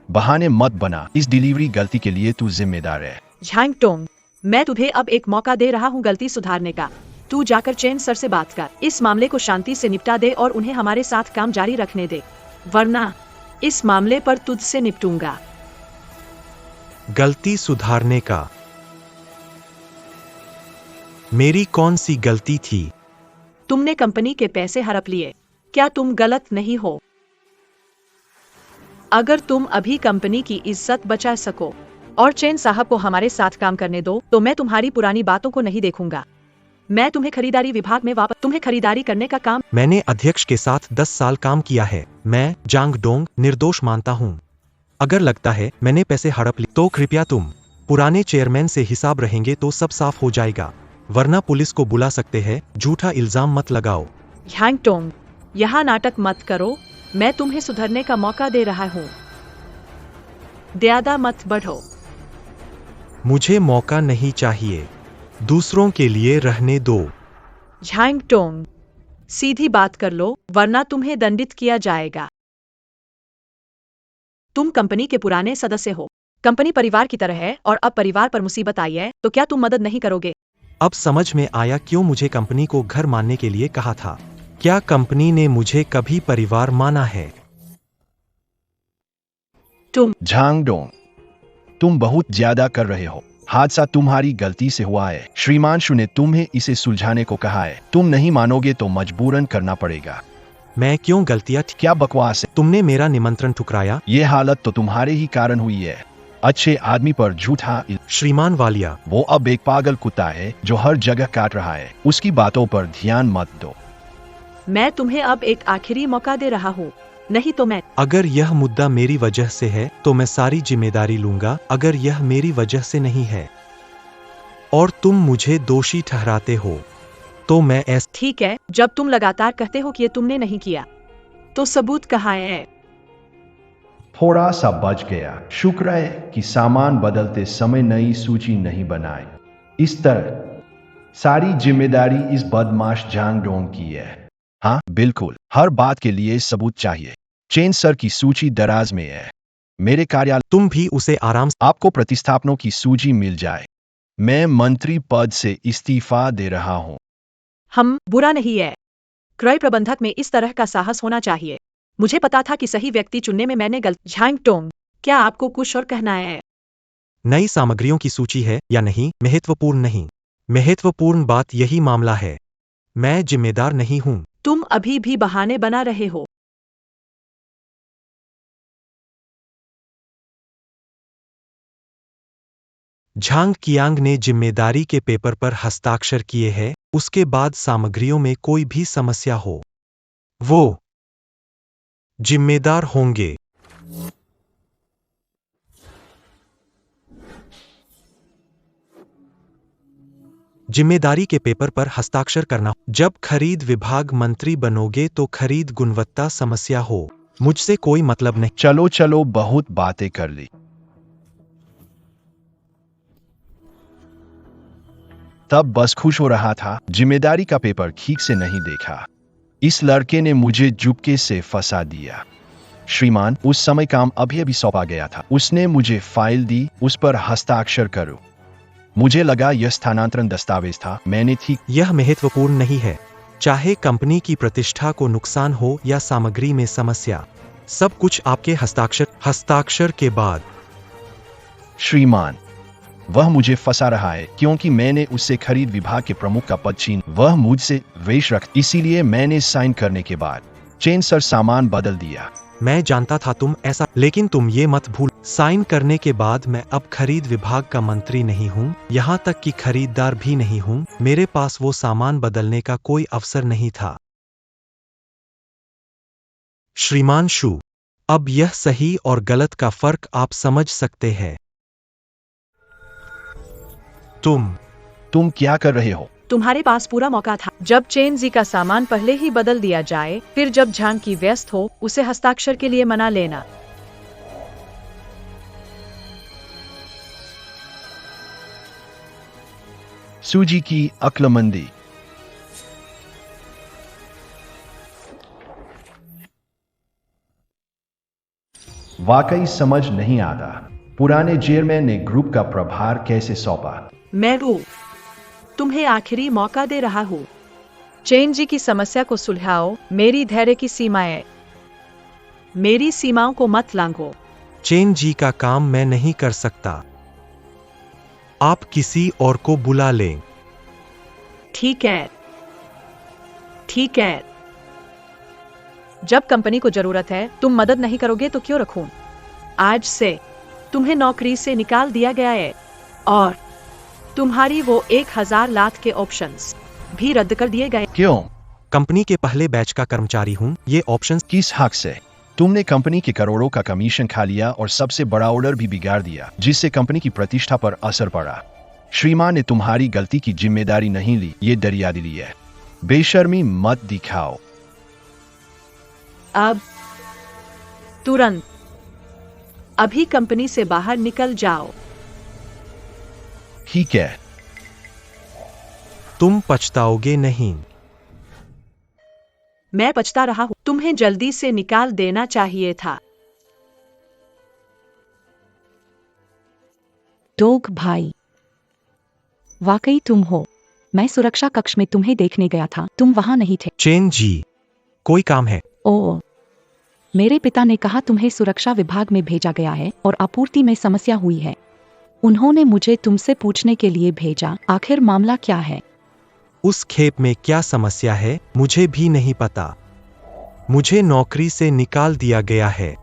बहाने मत बना। इस डिलीवरी गलती के लिए तू जिम्मेदार है। झांग डोंग, मैं तुझे अब एक मौका दे रहा हूँ गलती सुधारने का। तू जाकर चेन सर से बात कर, इस मामले को शांति से निपटा दे और उन्हें हमारे साथ काम जारी रखने दे, वरना इस मामले पर तुझसे निपटूंगा। गलती सुधारने का? मेरी कौन सी गलती थी? तुमने कंपनी के पैसे हड़प लिए, क्या तुम गलत नहीं हो? अगर तुम अभी कंपनी की इज्जत बचा सको और चेन साहब को हमारे साथ काम करने दो, तो मैं तुम्हारी पुरानी बातों को नहीं देखूंगा। मैं तुम्हें खरीदारी विभाग में वापस तुम्हें खरीदारी करने का काम। मैंने अध्यक्ष के साथ 10 साल काम किया है। मैं जांग डोंग निर्दोष मानता हूँ। अगर लगता है मैंने पैसे हड़प लिए तो कृपया तुम पुराने चेयरमैन से हिसाब रहेंगे तो सब साफ हो जाएगा, वरना पुलिस को बुला सकते हैं। झूठा इल्जाम मत लगाओ। झांग डोंग, यहाँ नाटक मत करो, मैं तुम्हें सुधरने का मौका दे रहा हूँ। ज्यादा मत बढ़ो। मुझे मौका नहीं चाहिए, दूसरों के लिए रहने दो। झांग डोंग, सीधी बात कर लो, वरना तुम्हें दंडित किया जाएगा। तुम कंपनी के पुराने सदस्य हो, कंपनी परिवार की तरह है और अब परिवार पर मुसीबत आई है तो क्या तुम मदद नहीं करोगे? अब समझ में आया क्यों मुझे कंपनी को घर मानने के लिए कहा था। क्या कंपनी ने मुझे कभी परिवार माना है? झांग डोंग, तुम बहुत ज्यादा कर रहे हो। हादसा तुम्हारी गलती से हुआ है। श्रीमान शु ने तुम्हें इसे सुलझाने को कहा है। तुम नहीं मानोगे तो मजबूरन करना पड़ेगा। मैं क्यों गलतियां? क्या बकवास है? तुमने मेरा निमंत्रण ठुकराया। ये हालत तो तुम्हारे ही कारण हुई है। अच्छे आदमी पर झूठा श्रीमान वालिया, वो अब एक पागल कुत्ता है जो हर जगह काट रहा है। उसकी बातों पर ध्यान मत दो। मैं तुम्हें अब एक आखिरी मौका दे रहा हूँ, नहीं तो मैं। अगर यह मुद्दा मेरी वजह से है तो मैं सारी जिम्मेदारी लूंगा। अगर यह मेरी वजह से नहीं है और तुम मुझे दोषी ठहराते हो तो मैं ऐसा। ठीक है, जब तुम लगातार कहते हो कि ये तुमने नहीं किया, तो सबूत कहाँ है? थोड़ा सा बच गया। शुक्र है कि सामान बदलते समय नई सूची नहीं बनाई। इस तरह सारी जिम्मेदारी इस बदमाश जांग डोंग की है। हाँ बिल्कुल, हर बात के लिए सबूत चाहिए। चेन सर की सूची दराज में है मेरे कार्यालय। तुम भी उसे आराम से। आपको प्रतिस्थापनों की सूची मिल जाए। मैं मंत्री पद से इस्तीफा दे रहा हूं। हम बुरा नहीं है। क्रय प्रबंधक में इस तरह का साहस होना चाहिए। मुझे पता था कि सही व्यक्ति चुनने में मैंने गलत। झांग टोंग, क्या आपको कुछ और कहना है? नई सामग्रियों की सूची है या नहीं महत्वपूर्ण नहीं। महत्वपूर्ण बात यही मामला है। मैं जिम्मेदार नहीं हूं। तुम अभी भी बहाने बना रहे हो। झांग कियांग ने जिम्मेदारी के पेपर पर हस्ताक्षर किए हैं। उसके बाद सामग्रियों में कोई भी समस्या हो, वो जिम्मेदार होंगे। जिम्मेदारी के पेपर पर हस्ताक्षर करना। जब खरीद विभाग मंत्री बनोगे तो खरीद गुणवत्ता समस्या हो, मुझसे कोई मतलब नहीं। चलो चलो, बहुत बातें कर ली। तब बस खुश हो रहा था। जिम्मेदारी का पेपर ठीक से नहीं देखा। इस लड़के ने मुझे जुबके से फंसा दिया। श्रीमान, उस समय काम अभी अभी सौंपा गया था। उसने मुझे फाइल दी, उस पर हस्ताक्षर करो। मुझे लगा यह स्थानांतरण दस्तावेज था। मैंने ठीक। यह महत्वपूर्ण नहीं है। चाहे कंपनी की प्रतिष्ठा को नुकसान हो या सामग्री में समस्या, सब कुछ आपके हस्ताक्षर के बाद। श्रीमान, वह मुझे फंसा रहा है क्योंकि मैंने उससे खरीद विभाग के प्रमुख का पद छीन। वह मुझसे द्वेष रख, इसीलिए मैंने साइन करने के बाद चेन सर सामान बदल दिया। मैं जानता था तुम ऐसा, लेकिन तुम ये मत भूल, साइन करने के बाद मैं अब खरीद विभाग का मंत्री नहीं हूं, यहां तक कि खरीदार भी नहीं हूं। मेरे पास वो सामान बदलने का कोई अवसर नहीं था। श्रीमान शू, अब यह सही और गलत का फर्क आप समझ सकते हैं। तुम क्या कर रहे हो? तुम्हारे पास पूरा मौका था। जब चेन जी का सामान पहले ही बदल दिया जाए, फिर जब झांग की व्यस्त हो, उसे हस्ताक्षर के लिए मना लेना। सूजी की अक्लमंदी। वाकई समझ नहीं आता, पुराने चेयरमैन ने ग्रुप का प्रभार कैसे सौंपा। मैं तुम्हें आखिरी मौका दे रहा हूँ। चेन जी की समस्या को सुलझाओ। मेरी धैर्य की सीमाएं, मेरी सीमाओं को मत लांघो। चेन जी का काम मैं नहीं कर सकता। आप किसी और को बुला लें। ठीक है, ठीक है। जब कंपनी को जरूरत है, तुम मदद नहीं करोगे तो क्यों रखूं? आज से तुम्हें नौकरी से निकाल दिया गया है और तुम्हारी वो 1000 लाख के ऑप्शंस भी रद्द कर दिए गए। क्यों? कंपनी के पहले बैच का कर्मचारी हूं। ये ऑप्शंस किस हक से? तुमने कंपनी के करोड़ों का कमीशन खा लिया और सबसे बड़ा ऑर्डर भी बिगाड़ दिया, जिससे कंपनी की प्रतिष्ठा पर असर पड़ा। श्रीमान ने तुम्हारी गलती की जिम्मेदारी नहीं ली, ये दरियादिली है। बेशर्मी मत दिखाओ। अब तुरंत अभी कंपनी से बाहर निकल जाओ। ठीक है। तुम पछताओगे नहीं। मैं पछता रहा हूं। तुम्हें जल्दी से निकाल देना चाहिए था। डोग भाई, वाकई तुम हो। मैं सुरक्षा कक्ष में तुम्हें देखने गया था, तुम वहां नहीं थे। चेन जी, कोई काम है? ओह, मेरे पिता ने कहा तुम्हें सुरक्षा विभाग में भेजा गया है और आपूर्ति में समस्या हुई है। उन्होंने मुझे तुमसे पूछने के लिए भेजा, आखिर मामला क्या है? उस खेप में क्या समस्या है मुझे भी नहीं पता। मुझे नौकरी से निकाल दिया गया है।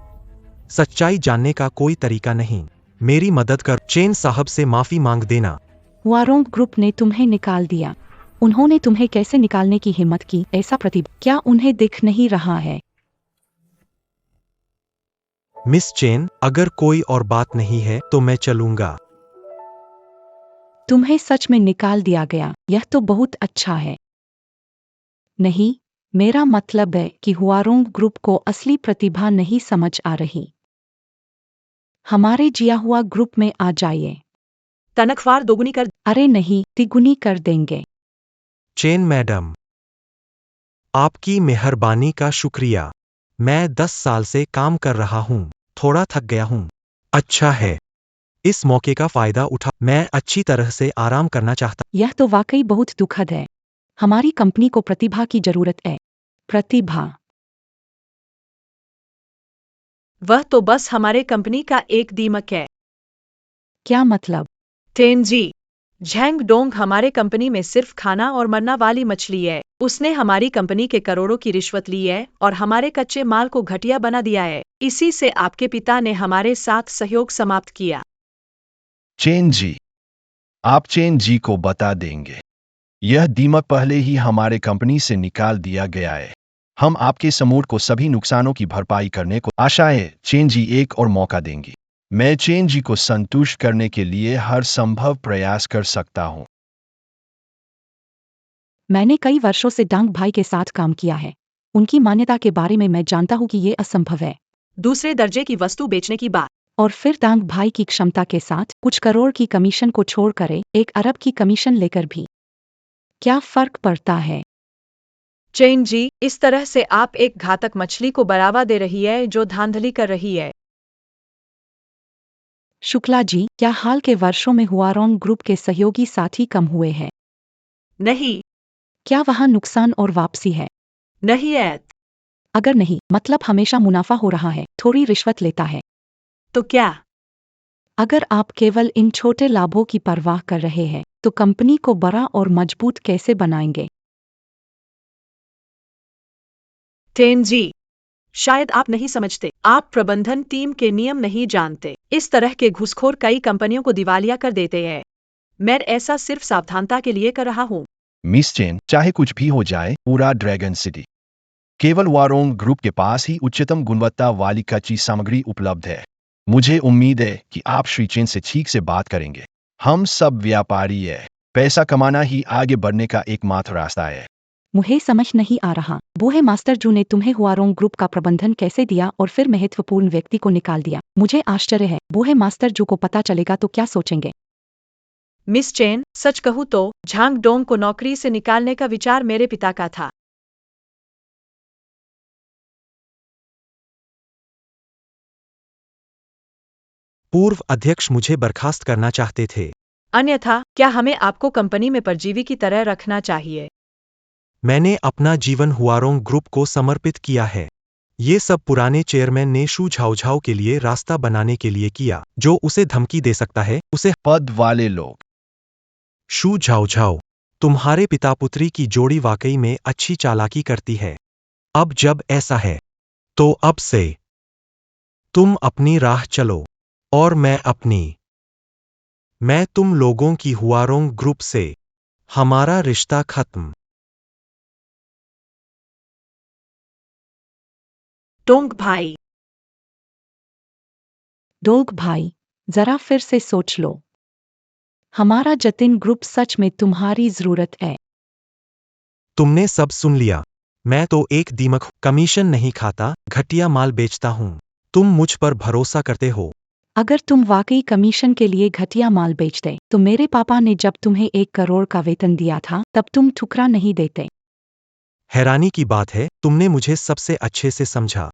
सच्चाई जानने का कोई तरीका नहीं। मेरी मदद कर। चेन साहब से माफी मांग देना। वारोंग ग्रुप ने तुम्हें निकाल दिया। उन्होंने तुम्हें कैसे निकालने की हिम्मत की? ऐसा क्या उन्हें दिख नहीं रहा है? मिस चेन, अगर कोई और बात नहीं है तो मैं चलूंगा। तुम्हें सच में निकाल दिया गया, यह तो बहुत अच्छा है। नहीं, मेरा मतलब है कि हुआरोंग ग्रुप को असली प्रतिभा नहीं समझ आ रही। हमारे जिया हुआ ग्रुप में आ जाइए। तनख्वाह दोगुनी कर। अरे नहीं, तिगुनी कर देंगे। चेन मैडम, आपकी मेहरबानी का शुक्रिया। मैं 10 साल से काम कर रहा हूँ, थोड़ा थक गया हूँ। अच्छा है, इस मौके का फायदा उठा। मैं अच्छी तरह से आराम करना चाहता। यह तो वाकई बहुत दुखद है। हमारी कंपनी को प्रतिभा की जरूरत है। प्रतिभा? वह तो बस हमारे कंपनी का एक दीमक है। क्या मतलब? तेनजी, झैंग डोंग हमारे कंपनी में सिर्फ खाना और मरना वाली मछली है। उसने हमारी कंपनी के करोड़ों की रिश्वत ली है और हमारे कच्चे माल को घटिया बना दिया है। इसी से आपके पिता ने हमारे साथ सहयोग समाप्त किया। चेन जी, आप चेन जी को बता देंगे। यह दीमक पहले ही हमारे कंपनी से निकाल दिया गया है। हम आपके समूह को सभी नुकसानों की भरपाई करने को आशा है चेन जी एक और मौका देंगी। मैं चेन जी को संतुष्ट करने के लिए हर संभव प्रयास कर सकता हूँ। मैंने कई वर्षों से डांग भाई के साथ काम किया है। उनकी मान्यता के बारे में मैं जानता हूँ कि ये असंभव है। दूसरे दर्जे की वस्तु बेचने की बात। और फिर डांग भाई की क्षमता के साथ कुछ करोड़ की कमीशन को छोड़कर 1 अरब की कमीशन लेकर भी क्या फर्क पड़ता है? चेन जी, इस तरह से आप एक घातक मछली को बढ़ावा दे रही है जो धांधली कर रही है। शुक्ला जी, क्या हाल के वर्षों में हुआरोंग ग्रुप के सहयोगी साथी कम हुए हैं? नहीं। क्या वहाँ नुकसान और वापसी है? नहीं है। अगर नहीं, मतलब हमेशा मुनाफा हो रहा है, थोड़ी रिश्वत लेता है। तो क्या? अगर आप केवल इन छोटे लाभों की परवाह कर रहे हैं, तो कंपनी को बड़ा और मजबूत कैसे बनाएंगे? टेन जी, शायद आप नहीं समझते। आप प्रबंधन टीम के नियम नहीं जानते। इस तरह के घूसखोर कई कंपनियों को दिवालिया कर देते हैं। मैं ऐसा सिर्फ सावधानता के लिए कर रहा हूँ। मिस चेन, चाहे कुछ भी हो जाए, पूरा ड्रैगन सिटी केवल वारोंग ग्रुप के पास ही उच्चतम गुणवत्ता वाली कच्ची सामग्री उपलब्ध है। मुझे उम्मीद है कि आप श्री चेन से ठीक से बात करेंगे। हम सब व्यापारी है, पैसा कमाना ही आगे बढ़ने का एकमात्र रास्ता है। मुझे समझ नहीं आ रहा, बूहे मास्टर जू ने तुम्हें हुआरोंग ग्रुप का प्रबंधन कैसे दिया और फिर महत्वपूर्ण व्यक्ति को निकाल दिया। मुझे आश्चर्य है, बूहे मास्टर जू को पता चलेगा तो क्या सोचेंगे? मिस चेन, सच कहूँ तो झांग डोंग को नौकरी से निकालने का विचार मेरे पिता का था। पूर्व अध्यक्ष मुझे बर्खास्त करना चाहते थे। अन्यथा क्या हमें आपको कंपनी में परजीवी की तरह रखना चाहिए? मैंने अपना जीवन हुआरोंग ग्रुप को समर्पित किया है। ये सब पुराने चेयरमैन ने शू झाओझाओ के लिए रास्ता बनाने के लिए किया। जो उसे धमकी दे सकता है, उसे। पद वाले लोग। शू झाओझाओ, तुम्हारे पिता पुत्री की जोड़ी वाकई में अच्छी चालाकी करती है। अब जब ऐसा है, तो अब से तुम अपनी राह चलो और मैं अपनी। मैं तुम लोगों की हुआरोंग ग्रुप से हमारा रिश्ता खत्म। डोंग भाई। डोग भाई, जरा फिर से सोच लो। हमारा जतिन ग्रुप सच में तुम्हारी जरूरत है। तुमने सब सुन लिया। मैं तो एक दीमक हूं, कमीशन नहीं खाता, घटिया माल बेचता हूं। तुम मुझ पर भरोसा करते हो। अगर तुम वाकई कमीशन के लिए घटिया माल बेचते, तो मेरे पापा ने जब तुम्हें 1 करोड़ का वेतन दिया था, तब तुम ठुकरा नहीं देते। हैरानी की बात है, तुमने मुझे सबसे अच्छे से समझा।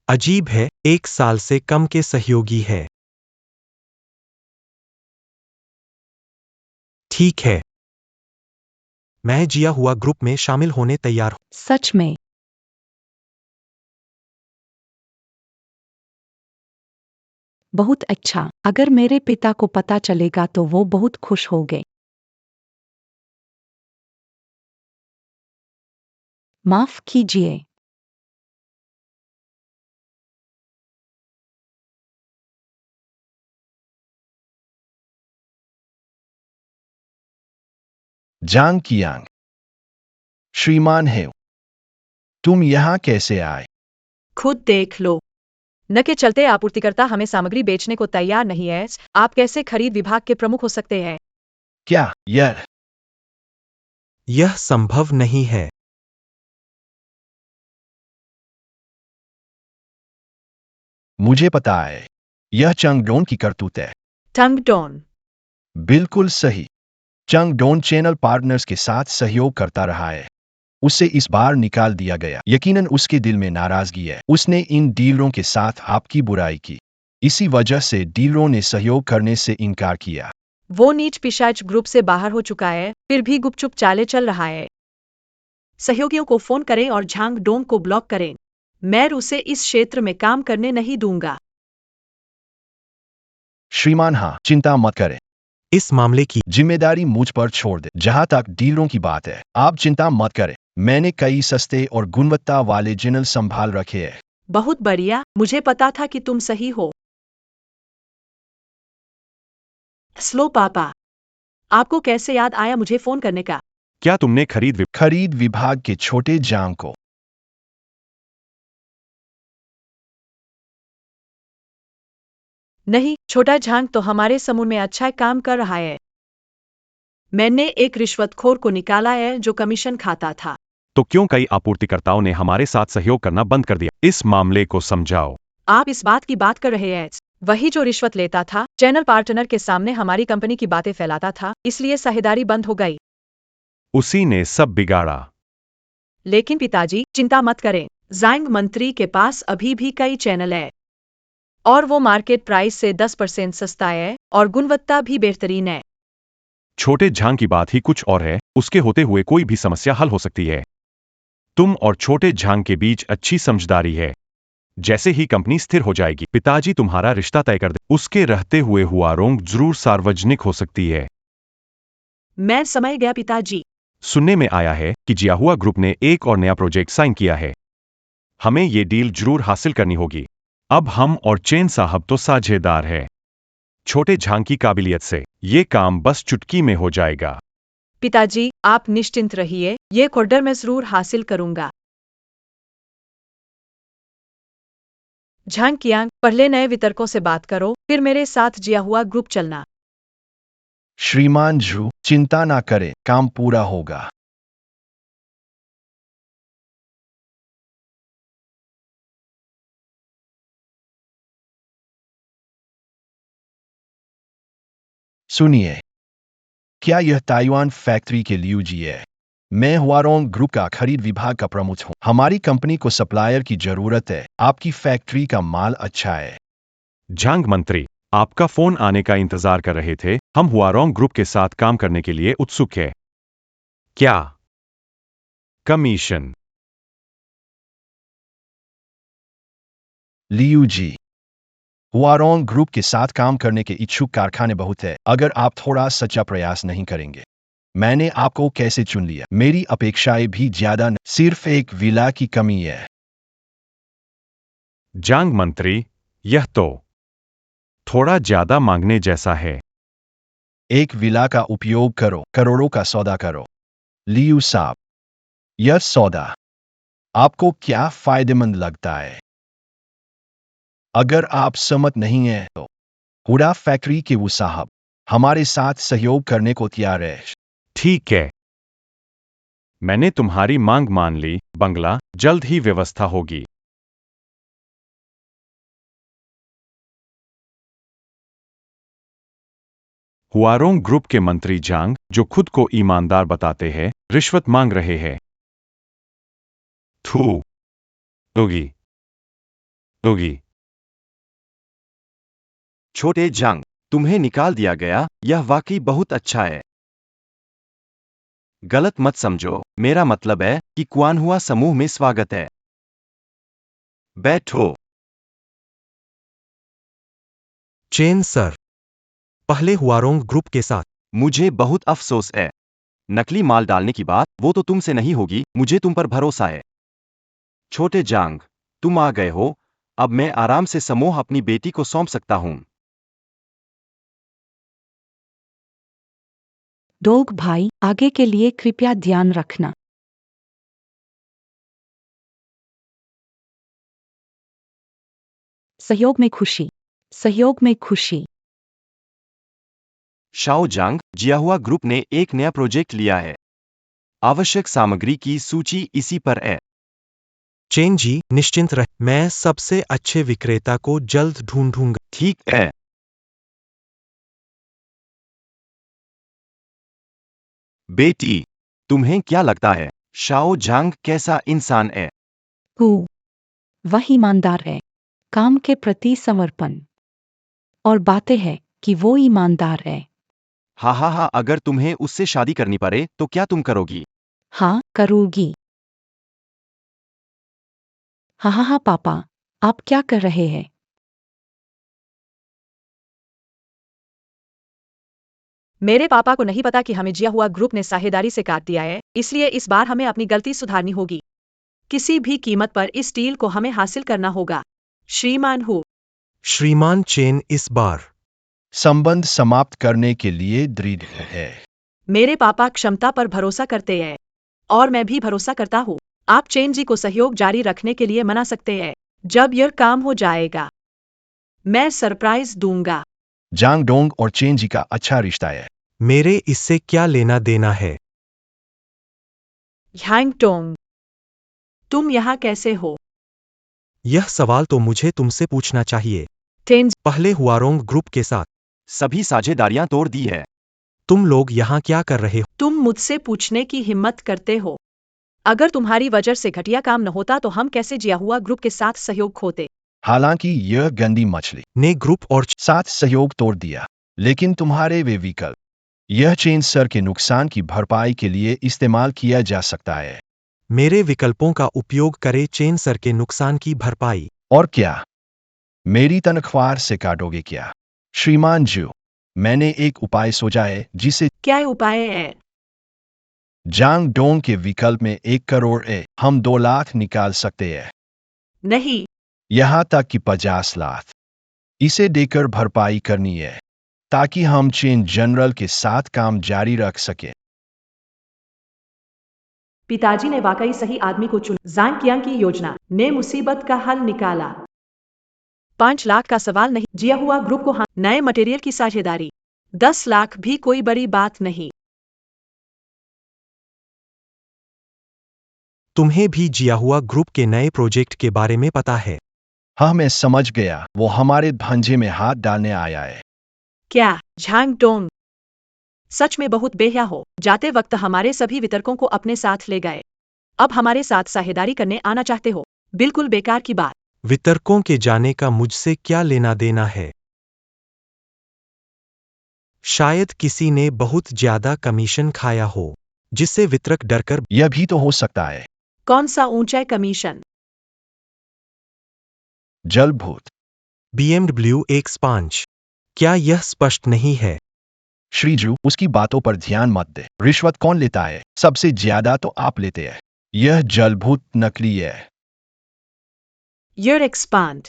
अजीब है, 1 साल से कम के सहयोगी है। ठीक है, मैं जिया हुआ ग्रुप में शामिल होने तैयार हूं। सच में? बहुत अच्छा। अगर मेरे पिता को पता चलेगा तो वो बहुत खुश होंगे। माफ कीजिए। जांग कियांग, श्रीमान हेव, तुम यहाँ कैसे आए? खुद देख लो। न के चलते आपूर्तिकर्ता हमें सामग्री बेचने को तैयार नहीं है। आप कैसे खरीद विभाग के प्रमुख हो सकते हैं? क्या यह यह संभव नहीं है। मुझे पता है, यह चंगडोन की करतूत है। टंगडोन। बिल्कुल सही। चंगडोन चैनल पार्टनर्स के साथ सहयोग करता रहा है। उसे इस बार निकाल दिया गया। यकीनन उसके दिल में नाराजगी है। उसने इन डीलरों के साथ आपकी बुराई की। इसी वजह से डीलरों ने सहयोग करने से इनकार किया। वो नीच पिशाच ग्रुप से बाहर हो चुका है, फिर भी गुपचुप चाले चल रहा है। सहयोगियों को फोन करें और झांग डोंग को ब्लॉक करें। मैं उसे इस क्षेत्र में काम करने नहीं दूंगा। श्रीमान हाँ, चिंता मत करें। इस मामले की जिम्मेदारी मुझ पर छोड़ दे। जहां तक डीलरों की बात है, आप चिंता मत करें। मैंने कई सस्ते और गुणवत्ता वाले जिनल संभाल रखे हैं। बहुत बढ़िया, मुझे पता था कि तुम सही हो। स्लो पापा, आपको कैसे याद आया मुझे फोन करने का? क्या तुमने खरीद विभाग के छोटे जांग को नहीं, छोटा झांग तो हमारे समूह में अच्छा काम कर रहा है। मैंने एक रिश्वतखोर को निकाला है जो कमीशन खाता था। तो क्यों कई आपूर्तिकर्ताओं ने हमारे साथ सहयोग करना बंद कर दिया? इस मामले को समझाओ। आप इस बात की बात कर रहे हैं? वही जो रिश्वत लेता था, चैनल पार्टनर के सामने हमारी कंपनी की बातें फैलाता था, इसलिए साझेदारी बंद हो गई। उसी ने सब बिगाड़ा। लेकिन पिताजी, चिंता मत करें, जांग मंत्री के पास अभी भी कई चैनल है और वो मार्केट प्राइस से 10% सस्ता है और गुणवत्ता भी बेहतरीन है। छोटे झांग की बात ही कुछ और है, उसके होते हुए कोई भी समस्या हल हो सकती है। तुम और छोटे झांग के बीच अच्छी समझदारी है। जैसे ही कंपनी स्थिर हो जाएगी, पिताजी तुम्हारा रिश्ता तय कर दे। उसके रहते हुए हुआरोंग जरूर सार्वजनिक हो सकती है। मैं समझ गया पिताजी। सुनने में आया है कि जियाहुआ ग्रुप ने एक और नया प्रोजेक्ट साइन किया है। हमें ये डील जरूर हासिल करनी होगी। अब हम और चेन साहब तो साझेदार है। छोटे झांग की काबिलियत से ये काम बस चुटकी में हो जाएगा। पिताजी, आप निश्चिंत रहिए, ये ऑर्डर मैं जरूर हासिल करूंगा। झांग कियांग, पहले नए वितरकों से बात करो, फिर मेरे साथ जियाहुआ ग्रुप चलना। श्रीमान झू, चिंता ना करें, काम पूरा होगा। सुनिए, क्या यह ताइवान फैक्ट्री के लियू जी है? मैं हुआरोंग ग्रुप का खरीद विभाग का प्रमुख हूं। हमारी कंपनी को सप्लायर की जरूरत है। आपकी फैक्ट्री का माल अच्छा है। झांग मंत्री, आपका फोन आने का इंतजार कर रहे थे। हम हुआरोंग ग्रुप के साथ काम करने के लिए उत्सुक है। क्या कमीशन? लियू जी, हुआरोंग ग्रुप के साथ काम करने के इच्छुक कारखाने बहुत है। अगर आप थोड़ा सच्चा प्रयास नहीं करेंगे, मैंने आपको कैसे चुन लिया? मेरी अपेक्षाएं भी ज्यादा नहीं, सिर्फ एक विला की कमी है। झांग मंत्री, यह तो थोड़ा ज्यादा मांगने जैसा है। एक विला का उपयोग करो, करोड़ों का सौदा करो। लियू साहब, यह सौदा आपको क्या फायदेमंद लगता है? अगर आप सहमत नहीं हैं तो हुडा फैक्ट्री के वो साहब हमारे साथ सहयोग करने को तैयार है। ठीक है, मैंने तुम्हारी मांग मान ली। बंगला जल्द ही व्यवस्था होगी। हुआरोंग ग्रुप के मंत्री झांग, जो खुद को ईमानदार बताते हैं, रिश्वत मांग रहे हैं। थू दोगी दोगी। छोटे झांग, तुम्हें निकाल दिया गया, यह वाकई बहुत अच्छा है। गलत मत समझो, मेरा मतलब है कि क्वानहुआ समूह में स्वागत है। बैठो। चेन सर, पहले हुआरोंग ग्रुप के साथ मुझे बहुत अफसोस है। नकली माल डालने की बात, वो तो तुमसे नहीं होगी। मुझे तुम पर भरोसा है। छोटे जांग, तुम आ गए हो। अब मैं आराम से समूह अपनी बेटी को सौंप सकता हूं। डोग भाई, आगे के लिए कृपया ध्यान रखना। सहयोग में खुशी। सहयोग में खुशी। शाओ जांग, जियाहुआ ग्रुप ने एक नया प्रोजेक्ट लिया है। आवश्यक सामग्री की सूची इसी पर है। चेन जी निश्चिंत रह, मैं सबसे अच्छे विक्रेता को जल्द ढूंढूंगा। ठीक है। बेटी, तुम्हें क्या लगता है शाओ झांग कैसा इंसान है? वह ईमानदार है, काम के प्रति समर्पण, और बातें हैं कि वो ईमानदार है। हाँ हाँ हाँ, अगर तुम्हें उससे शादी करनी पड़े तो क्या तुम करोगी? हाँ, करूँगी। हाँ हाँ हाँ पापा, आप क्या कर रहे हैं? मेरे पापा को नहीं पता कि हमें जिया हुआ ग्रुप ने साझेदारी से काट दिया है, इसलिए इस बार हमें अपनी गलती सुधारनी होगी। किसी भी कीमत पर इस डील को हमें हासिल करना होगा। श्रीमान हु। श्रीमान चेन इस बार संबंध समाप्त करने के लिए दृढ़ है। मेरे पापा क्षमता पर भरोसा करते हैं और मैं भी भरोसा करता हूँ। आप चेन जी को सहयोग जारी रखने के लिए मना सकते हैं जब यह काम हो जाएगा। मैं सरप्राइज दूंगा। जांग डोंग और चेन जी का अच्छा रिश्ता है। मेरे इससे क्या लेना देना है? ह्यांग टोंग, तुम यहाँ कैसे हो? यह सवाल तो मुझे तुमसे पूछना चाहिए। टेन, पहले हुआरोंग ग्रुप के साथ सभी साझेदारियां तोड़ दी है। तुम लोग यहाँ क्या कर रहे हो? तुम मुझसे पूछने की हिम्मत करते हो? अगर तुम्हारी वजह से घटिया काम न होता तो हम कैसे जिया हुआ ग्रुप के साथ सहयोग खोते? हालांकि यह गंदी मछली ने ग्रुप और साथ सहयोग तोड़ दिया, लेकिन तुम्हारे वे विकल्प, यह चेन सर के नुकसान की भरपाई के लिए इस्तेमाल किया जा सकता है। मेरे विकल्पों का उपयोग करे चेन सर के नुकसान की भरपाई। और क्या? मेरी तनख्वाह से काटोगे क्या? श्रीमान जी, मैंने एक उपाय सोचा है जिसे क्या उपाय है? जांग डोंग के विकल्प में 1 करोड़ है, हम 2 लाख निकाल सकते हैं। नहीं, यहाँ तक कि 50 लाख इसे देकर भरपाई करनी है, ताकि हम चेन जनरल के साथ काम जारी रख सकें। पिताजी ने वाकई सही आदमी को चुना। ज़ांग कियांग की योजना ने मुसीबत का हल निकाला। 5 लाख का सवाल नहीं। जिया हुआ ग्रुप को नए मटेरियल की साझेदारी। 10 लाख भी कोई बड़ी बात नहीं। तुम्हें भी जिया हुआ ग्रुप के नए प्रोजेक्ट के बारे में पता है? हाँ, मैं समझ गया, वो हमारे भांजे में हाथ डालने आया है। क्या झांग डोंग सच में बहुत बेहया हो? जाते वक्त हमारे सभी वितरकों को अपने साथ ले गए। अब हमारे साथ साझेदारी करने आना चाहते हो? बिल्कुल बेकार की बात। वितरकों के जाने का मुझसे क्या लेना देना है? शायद किसी ने बहुत ज्यादा कमीशन खाया हो, जिससे वितरक डरकर यह भी तो हो सकता है। कौन सा ऊंचा कमीशन? जलभूत। BMW X5। क्या यह स्पष्ट नहीं है? श्रीजू, उसकी बातों पर ध्यान मत दे। रिश्वत कौन लेता है? सबसे ज्यादा तो आप लेते हैं। यह जलभूत नकली है। यर एक्सपांड।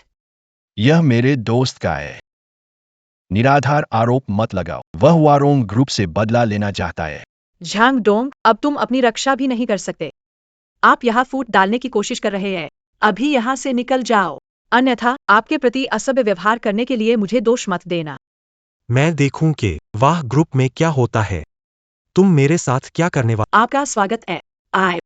यह मेरे दोस्त का है। निराधार आरोप मत लगाओ। वह वारोंग ग्रुप से बदला लेना चाहता है। झांग डोंग, अब तुम अपनी रक्षा भी नहीं कर सकते। आप यहाँ फूट डालने की कोशिश कर रहे हैं। अभी यहाँ से निकल जाओ, अन्यथा आपके प्रति असभ्य व्यवहार करने के लिए मुझे दोष मत देना। मैं देखूं कि वाह ग्रुप में क्या होता है। तुम मेरे साथ क्या करने वाले? आपका स्वागत है। आए।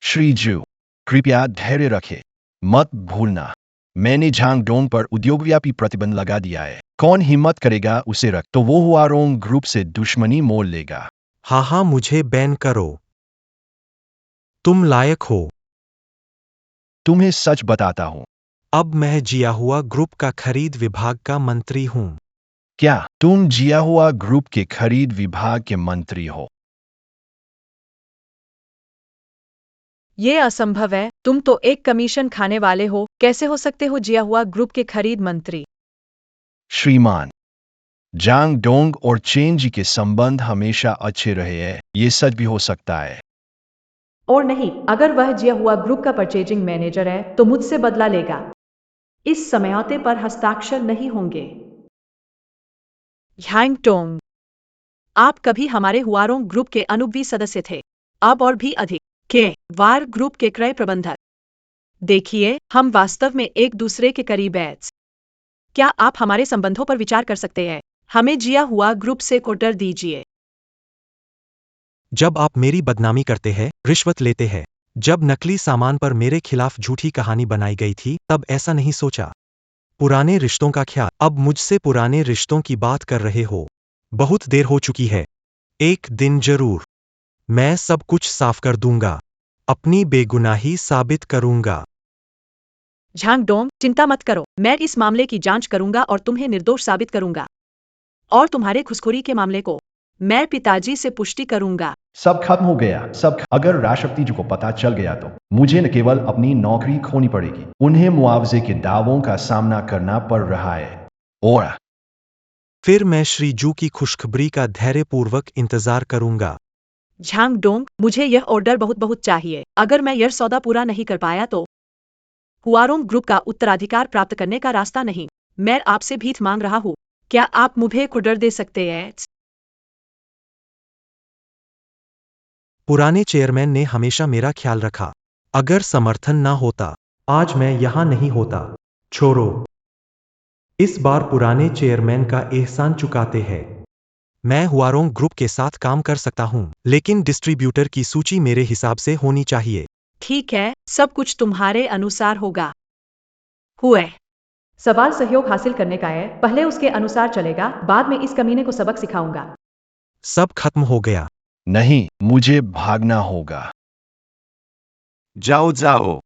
श्रीजू, कृपया धैर्य रखें। मत भूलना, मैंने झांग डोंग पर उद्योगव्यापी प्रतिबंध लगा दिया है। कौन हिम्मत करेगा उसे रख, तो वो हुआरोंग ग्रुप से दुश्मनी मोल लेगा। हाँ, मुझे बैन करो। तुम लायक हो। तुम्हें सच बताता हूं। अब मैं जिया हुआ ग्रुप का खरीद विभाग का मंत्री हूं। क्या तुम जिया हुआ ग्रुप के खरीद विभाग के मंत्री हो? ये असंभव है। तुम तो एक कमीशन खाने वाले हो। कैसे हो सकते हो जिया हुआ ग्रुप के खरीद मंत्री? श्रीमान, जांग डोंग और चेन जी के संबंध हमेशा अच्छे रहे हैं। ये सच भी हो सकता है। और नहीं, अगर वह जिया हुआ ग्रुप का परचेजिंग मैनेजर है तो मुझसे बदला लेगा। इस समझौते पर हस्ताक्षर नहीं होंगे। ह्यांग टोंग, आप कभी हमारे हुआरोंग ग्रुप के अनुभवी सदस्य थे। अब और भी अधिक के वार ग्रुप के क्रय प्रबंधक। देखिए, हम वास्तव में एक दूसरे के करीब हैं। क्या आप हमारे संबंधों पर विचार कर सकते हैं? हमें जिया हुआ ग्रुप से ऑर्डर दीजिए। जब आप मेरी बदनामी करते हैं, रिश्वत लेते हैं, जब नकली सामान पर मेरे खिलाफ झूठी कहानी बनाई गई थी तब ऐसा नहीं सोचा। पुराने रिश्तों का ख्याल। अब मुझसे पुराने रिश्तों की बात कर रहे हो। बहुत देर हो चुकी है। एक दिन जरूर मैं सब कुछ साफ कर दूंगा। अपनी बेगुनाही साबित करूंगा। झांग डोंग, चिंता मत करो, मैं इस मामले की जांच करूंगा और तुम्हें निर्दोष साबित करूंगा। और तुम्हारे घुसखोरी के मामले को मैं पिताजी से पुष्टि करूंगा। सब खत्म हो गया, अगर राष्ट्रपति जी को पता चल गया तो मुझे न केवल अपनी नौकरी खोनी पड़ेगी, उन्हें मुआवजे के दावों का सामना करना पड़ रहा है। और फिर मैं श्री जू की खुशखबरी का धैर्यपूर्वक इंतजार करूंगा। झांग डोंग, मुझे यह ऑर्डर बहुत बहुत चाहिए। अगर मैं यह सौदा पूरा नहीं कर पाया तो हुआरोंग ग्रुप का उत्तराधिकार प्राप्त करने का रास्ता नहीं। मैं आपसे भीख मांग रहा हूँ, क्या आप मुझे ऑर्डर दे सकते हैं? पुराने चेयरमैन ने हमेशा मेरा ख्याल रखा। अगर समर्थन ना होता आज मैं यहां नहीं होता। छोड़ो, इस बार पुराने चेयरमैन का एहसान चुकाते हैं। मैं हुआरोंग ग्रुप के साथ काम कर सकता हूं, लेकिन डिस्ट्रीब्यूटर की सूची मेरे हिसाब से होनी चाहिए। ठीक है, सब कुछ तुम्हारे अनुसार होगा। हुए सवाल सहयोग हासिल करने का है, पहले उसके अनुसार चलेगा, बाद में इस कमीने को सबक सिखाऊंगा। सब खत्म हो गया। नहीं, मुझे भागना होगा। जाओ जाओ।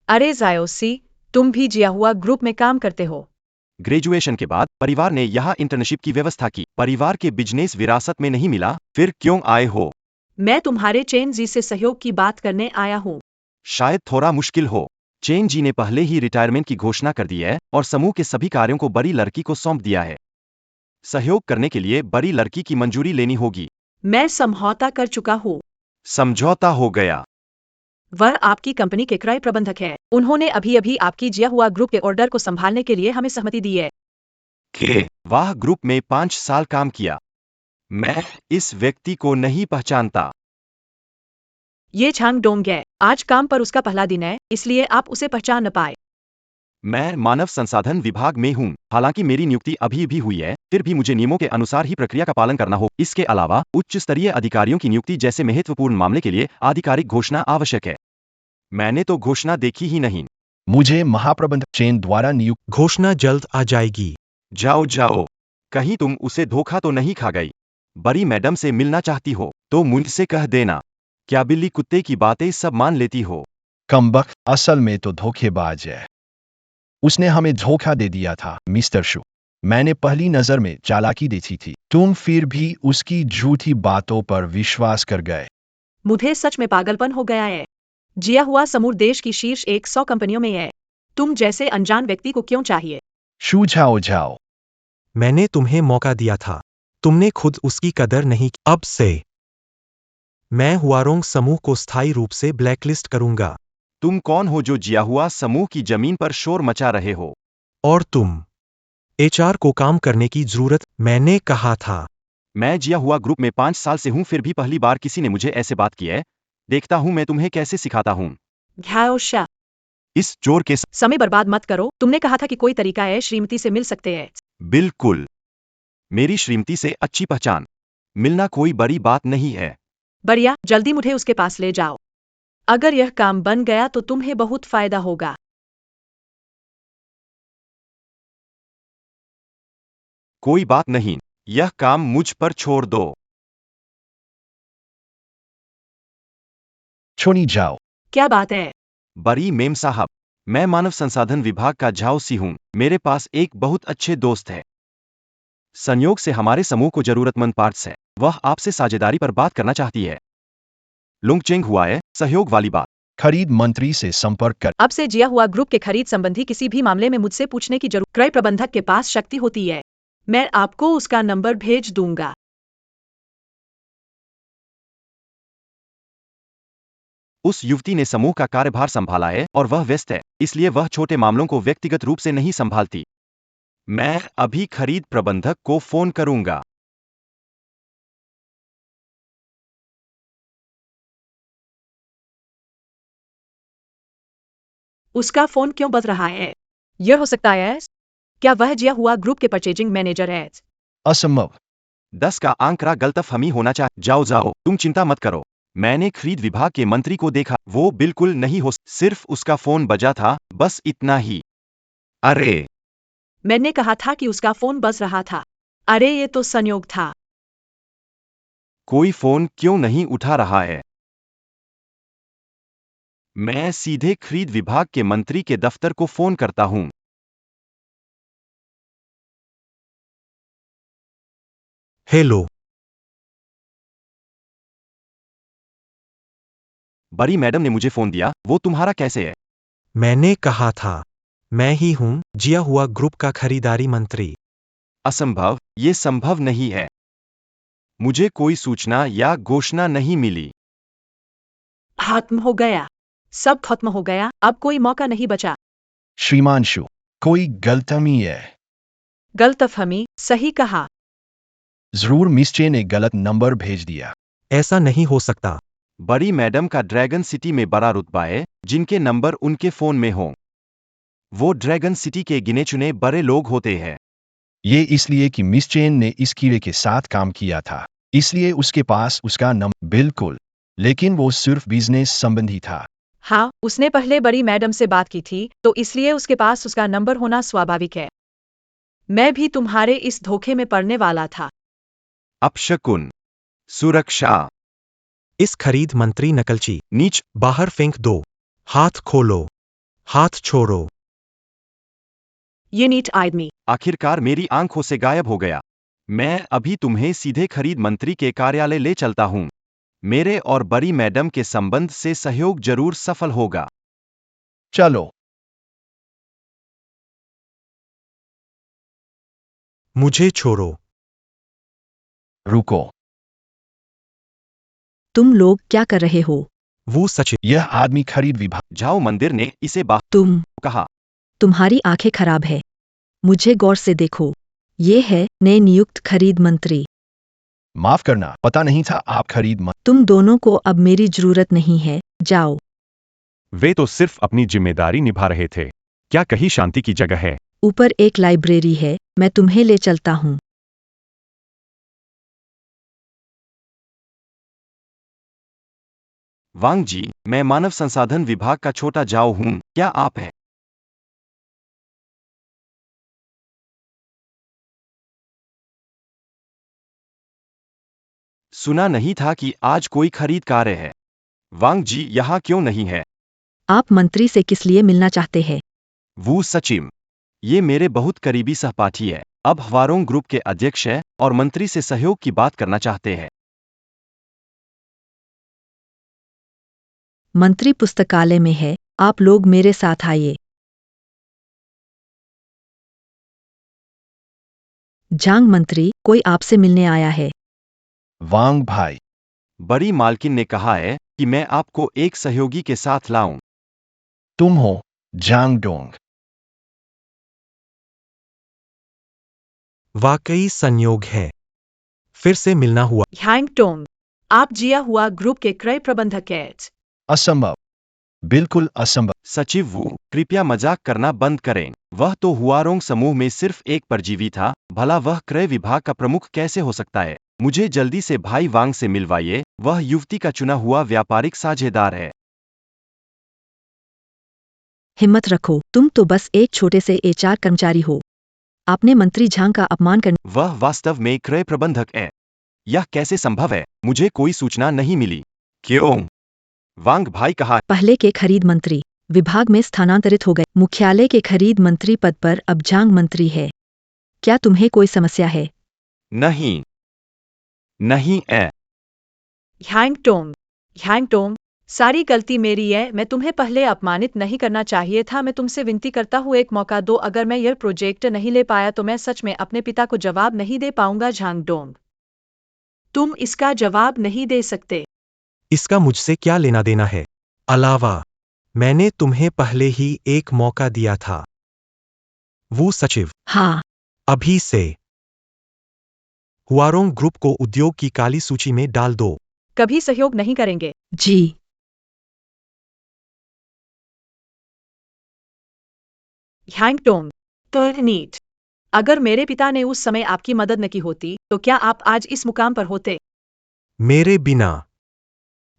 अरे जायोसी, तुम भी जिया हुआ ग्रुप में काम करते हो। ग्रेजुएशन के बाद परिवार ने यहाँ इंटर्नशिप की व्यवस्था की। परिवार के बिजनेस विरासत में नहीं मिला, फिर क्यों आए हो? मैं तुम्हारे चेन जी से सहयोग की बात करने आया हूँ। शायद थोड़ा मुश्किल हो। चेन जी ने पहले ही रिटायरमेंट की घोषणा कर दी है और समूह के सभी कार्यों को बड़ी लड़की को सौंप दिया है। सहयोग करने के लिए बड़ी लड़की की मंजूरी लेनी होगी। मैं समझौता कर चुका हूँ। समझौता हो गया। वह आपकी कंपनी के क्रय प्रबंधक है। उन्होंने अभी अभी आपकी जिया हुआ ग्रुप के ऑर्डर को संभालने के लिए हमें सहमति दी है। वाह, ग्रुप में 5 साल काम किया। मैं इस व्यक्ति को नहीं पहचानता। ये झांग डोंग है। आज काम पर उसका पहला दिन है, इसलिए आप उसे पहचान न पाए। मैं मानव संसाधन विभाग में हूँ। हालांकि मेरी नियुक्ति अभी भी हुई है, फिर भी मुझे नियमों के अनुसार ही प्रक्रिया का पालन करना हो। इसके अलावा उच्च स्तरीय अधिकारियों की नियुक्ति जैसे महत्वपूर्ण मामले के लिए आधिकारिक घोषणा आवश्यक है। मैंने तो घोषणा देखी ही नहीं। मुझे महाप्रबंधक चेन द्वारा नियुक्त। घोषणा जल्द आ जाएगी। जाओ जाओ, कहीं तुम उसे धोखा तो नहीं खा गई? बड़ी मैडम से मिलना चाहती हो तो मुझसे कह देना। क्या बिल्ली कुत्ते की बातें सब मान लेती हो? कमबख्त, असल में तो धोखेबाज है। उसने हमें धोखा दे दिया था, मिस्टर शू। मैंने पहली नजर में चालाकी देखी थी। तुम फिर भी उसकी झूठी बातों पर विश्वास कर गए। मुझे सच में पागलपन हो गया है। जिया हुआ समूह देश की शीर्ष 100 कंपनियों में है। तुम जैसे अनजान व्यक्ति को क्यों चाहिए? शू, जाओ जाओ। मैंने तुम्हें मौका दिया था, तुमने खुद उसकी कदर नहीं की। अब से मैं हुआरोंग समूह को स्थायी रूप से ब्लैकलिस्ट करूंगा। तुम कौन हो जो जिया हुआ समूह की जमीन पर शोर मचा रहे हो? और तुम एचआर को काम करने की जरूरत, मैंने कहा था। मैं जिया हुआ ग्रुप में 5 साल से हूँ, फिर भी पहली बार किसी ने मुझे ऐसे बात की है। देखता हूँ मैं तुम्हें कैसे सिखाता हूँ। घायोशा, इस चोर के समय बर्बाद मत करो। तुमने कहा था कि कोई तरीका है श्रीमती से मिल सकते हैं। बिल्कुल, मेरी श्रीमती से अच्छी पहचान। मिलना कोई बड़ी बात नहीं है। बढ़िया, जल्दी मुझे उसके पास ले जाओ। अगर यह काम बन गया तो तुम्हें बहुत फायदा होगा। कोई बात नहीं, यह काम मुझ पर छोड़ दो। छोनी जाओ। क्या बात है? बड़ी मेम साहब, मैं मानव संसाधन विभाग का झाओ सी हूँ। मेरे पास एक बहुत अच्छे दोस्त है। संयोग से हमारे समूह को जरूरतमंद पार्ट्स है। वह आपसे साझेदारी पर बात करना चाहती है। लुंगचेंग हुआ है, सहयोग वाली बात। खरीद मंत्री से संपर्क कर। अब से जिया हुआ ग्रुप के खरीद संबंधी किसी भी मामले में मुझसे पूछने की जरूरत क्रय प्रबंधक के पास शक्ति होती है। मैं आपको उसका नंबर भेज दूंगा। उस युवती ने समूह का कार्यभार संभाला है और वह व्यस्त है, इसलिए वह छोटे मामलों को व्यक्तिगत रूप से नहीं संभालती। मैं अभी खरीद प्रबंधक को फोन करूंगा। उसका फोन क्यों बज रहा है? यह हो सकता है, क्या वह जिया हुआ ग्रुप के परचेजिंग मैनेजर है? असंभव। 10 का आंकड़ा गलतफहमी होना चाहिए। जाओ जाओ, तुम चिंता मत करो। मैंने खरीद विभाग के मंत्री को देखा, वो बिल्कुल नहीं हो, सिर्फ उसका फोन बजा था, बस इतना ही। अरे, मैंने कहा था कि उसका फोन बज रहा था। अरे ये तो संयोग था। कोई फोन क्यों नहीं उठा रहा है? मैं सीधे खरीद विभाग के मंत्री के दफ्तर को फोन करता हूं। हेलो, बड़ी मैडम ने मुझे फोन दिया, वो तुम्हारा कैसे है? मैंने कहा था, मैं ही हूं जिया हुआ ग्रुप का खरीदारी मंत्री। असंभव, ये संभव नहीं है। मुझे कोई सूचना या घोषणा नहीं मिली। खत्म हो गया। सब खत्म हो गया, अब कोई मौका नहीं बचा। श्रीमांशु, कोई गलतफहमी है। गलतफहमी, सही कहा। जरूर मिस्चे ने गलत नंबर भेज दिया। ऐसा नहीं हो सकता। बड़ी मैडम का ड्रैगन सिटी में बड़ा रुतबा है, जिनके नंबर उनके फोन में हों। वो ड्रैगन सिटी के गिने चुने बड़े लोग होते हैं। ये इसलिए कि मिस चेन ने इस कीड़े के साथ काम किया था, इसलिए उसके पास उसका नंबर। बिल्कुल, लेकिन वो सिर्फ बिजनेस संबंधी था। हाँ, उसने पहले बड़ी मैडम से बात की थी, तो इसलिए उसके पास उसका नंबर होना स्वाभाविक है। मैं भी तुम्हारे इस धोखे में पड़ने वाला था। अपशकुन। सुरक्षा। इस खरीद मंत्री नकलची, नीच। बाहर फेंक दो। हाथ खोलो। हाथ छोड़ो। ये नीच आदमी। आखिरकार मेरी आंखों से गायब हो गया। मैं अभी तुम्हें सीधे खरीद मंत्री के कार्यालय ले चलता हूं। मेरे और बड़ी मैडम के संबंध से सहयोग जरूर सफल होगा। चलो। मुझे छोड़ो। रुको। तुम लोग क्या कर रहे हो? वो सचिव। यह आदमी खरीद विभाग। जाओ, मंदिर ने इसे बाहर तुम कहा। तुम्हारी आंखें खराब है। मुझे गौर से देखो। ये है नए नियुक्त खरीद मंत्री। माफ करना, पता नहीं था आप खरीद तुम दोनों को अब मेरी जरूरत नहीं है, जाओ। वे तो सिर्फ अपनी जिम्मेदारी निभा रहे थे। क्या कहीं शांति की जगह है? ऊपर एक लाइब्रेरी है, मैं तुम्हें ले चलता हूँ। वांग जी, मैं मानव संसाधन विभाग का छोटा जाओ हूं, क्या आप हैं? सुना नहीं था कि आज कोई खरीद कार्य है। वांग जी यहाँ क्यों नहीं है? आप मंत्री से किस लिए मिलना चाहते हैं? वो सचिव, ये मेरे बहुत करीबी सहपाठी है, अब हवारों ग्रुप के अध्यक्ष है और मंत्री से सहयोग की बात करना चाहते हैं। मंत्री पुस्तकालय में है, आप लोग मेरे साथ आइए। जांग मंत्री, कोई आपसे मिलने आया है। वांग भाई। बड़ी मालकिन ने कहा है कि मैं आपको एक सहयोगी के साथ लाऊं। तुम हो जांग डोंग। वाकई संयोग है। फिर से मिलना हुआ। ह्यांग टोंग, आप जिया हुआ ग्रुप के क्रय प्रबंधक हैं। असंभव। बिल्कुल असंभव। सचिव वो, कृपया मजाक करना बंद करें। वह तो हुआरोंग समूह में सिर्फ एक परजीवी था, भला वह क्रय विभाग का प्रमुख कैसे हो सकता है? मुझे जल्दी से भाई वांग से मिलवाइए, वह युवती का चुना हुआ व्यापारिक साझेदार है। हिम्मत रखो, तुम तो बस एक छोटे से एचआर कर्मचारी हो। आपने मंत्री झांग का अपमान करने। वह वास्तव में क्रय प्रबंधक है। यह कैसे संभव है? मुझे कोई सूचना नहीं मिली। क्यों? वांग भाई कहा। पहले के खरीद मंत्री विभाग में स्थानांतरित हो गए। मुख्यालय के खरीद मंत्री पद पर अब जांग मंत्री है। क्या तुम्हें कोई समस्या है? नहीं। नहीं है। ह्यांग टोंग, सारी गलती मेरी है। मैं तुम्हें पहले अपमानित नहीं करना चाहिए था। मैं तुमसे विनती करता हूँ, एक मौका दो। अगर मैं यह प्रोजेक्ट नहीं ले पाया तो मैं सच में अपने पिता को जवाब नहीं दे पाऊंगा। झांग डोंग, तुम इसका जवाब नहीं दे सकते। इसका मुझसे क्या लेना देना है? अलावा, मैंने तुम्हें पहले ही एक मौका दिया था। वो सचिव। हाँ। अभी से हुआरोंग ग्रुप को उद्योग की काली सूची में डाल दो। कभी सहयोग नहीं करेंगे। जी। ह्यांग टोंग, नीट, अगर मेरे पिता ने उस समय आपकी मदद न की होती तो क्या आप आज इस मुकाम पर होते? मेरे बिना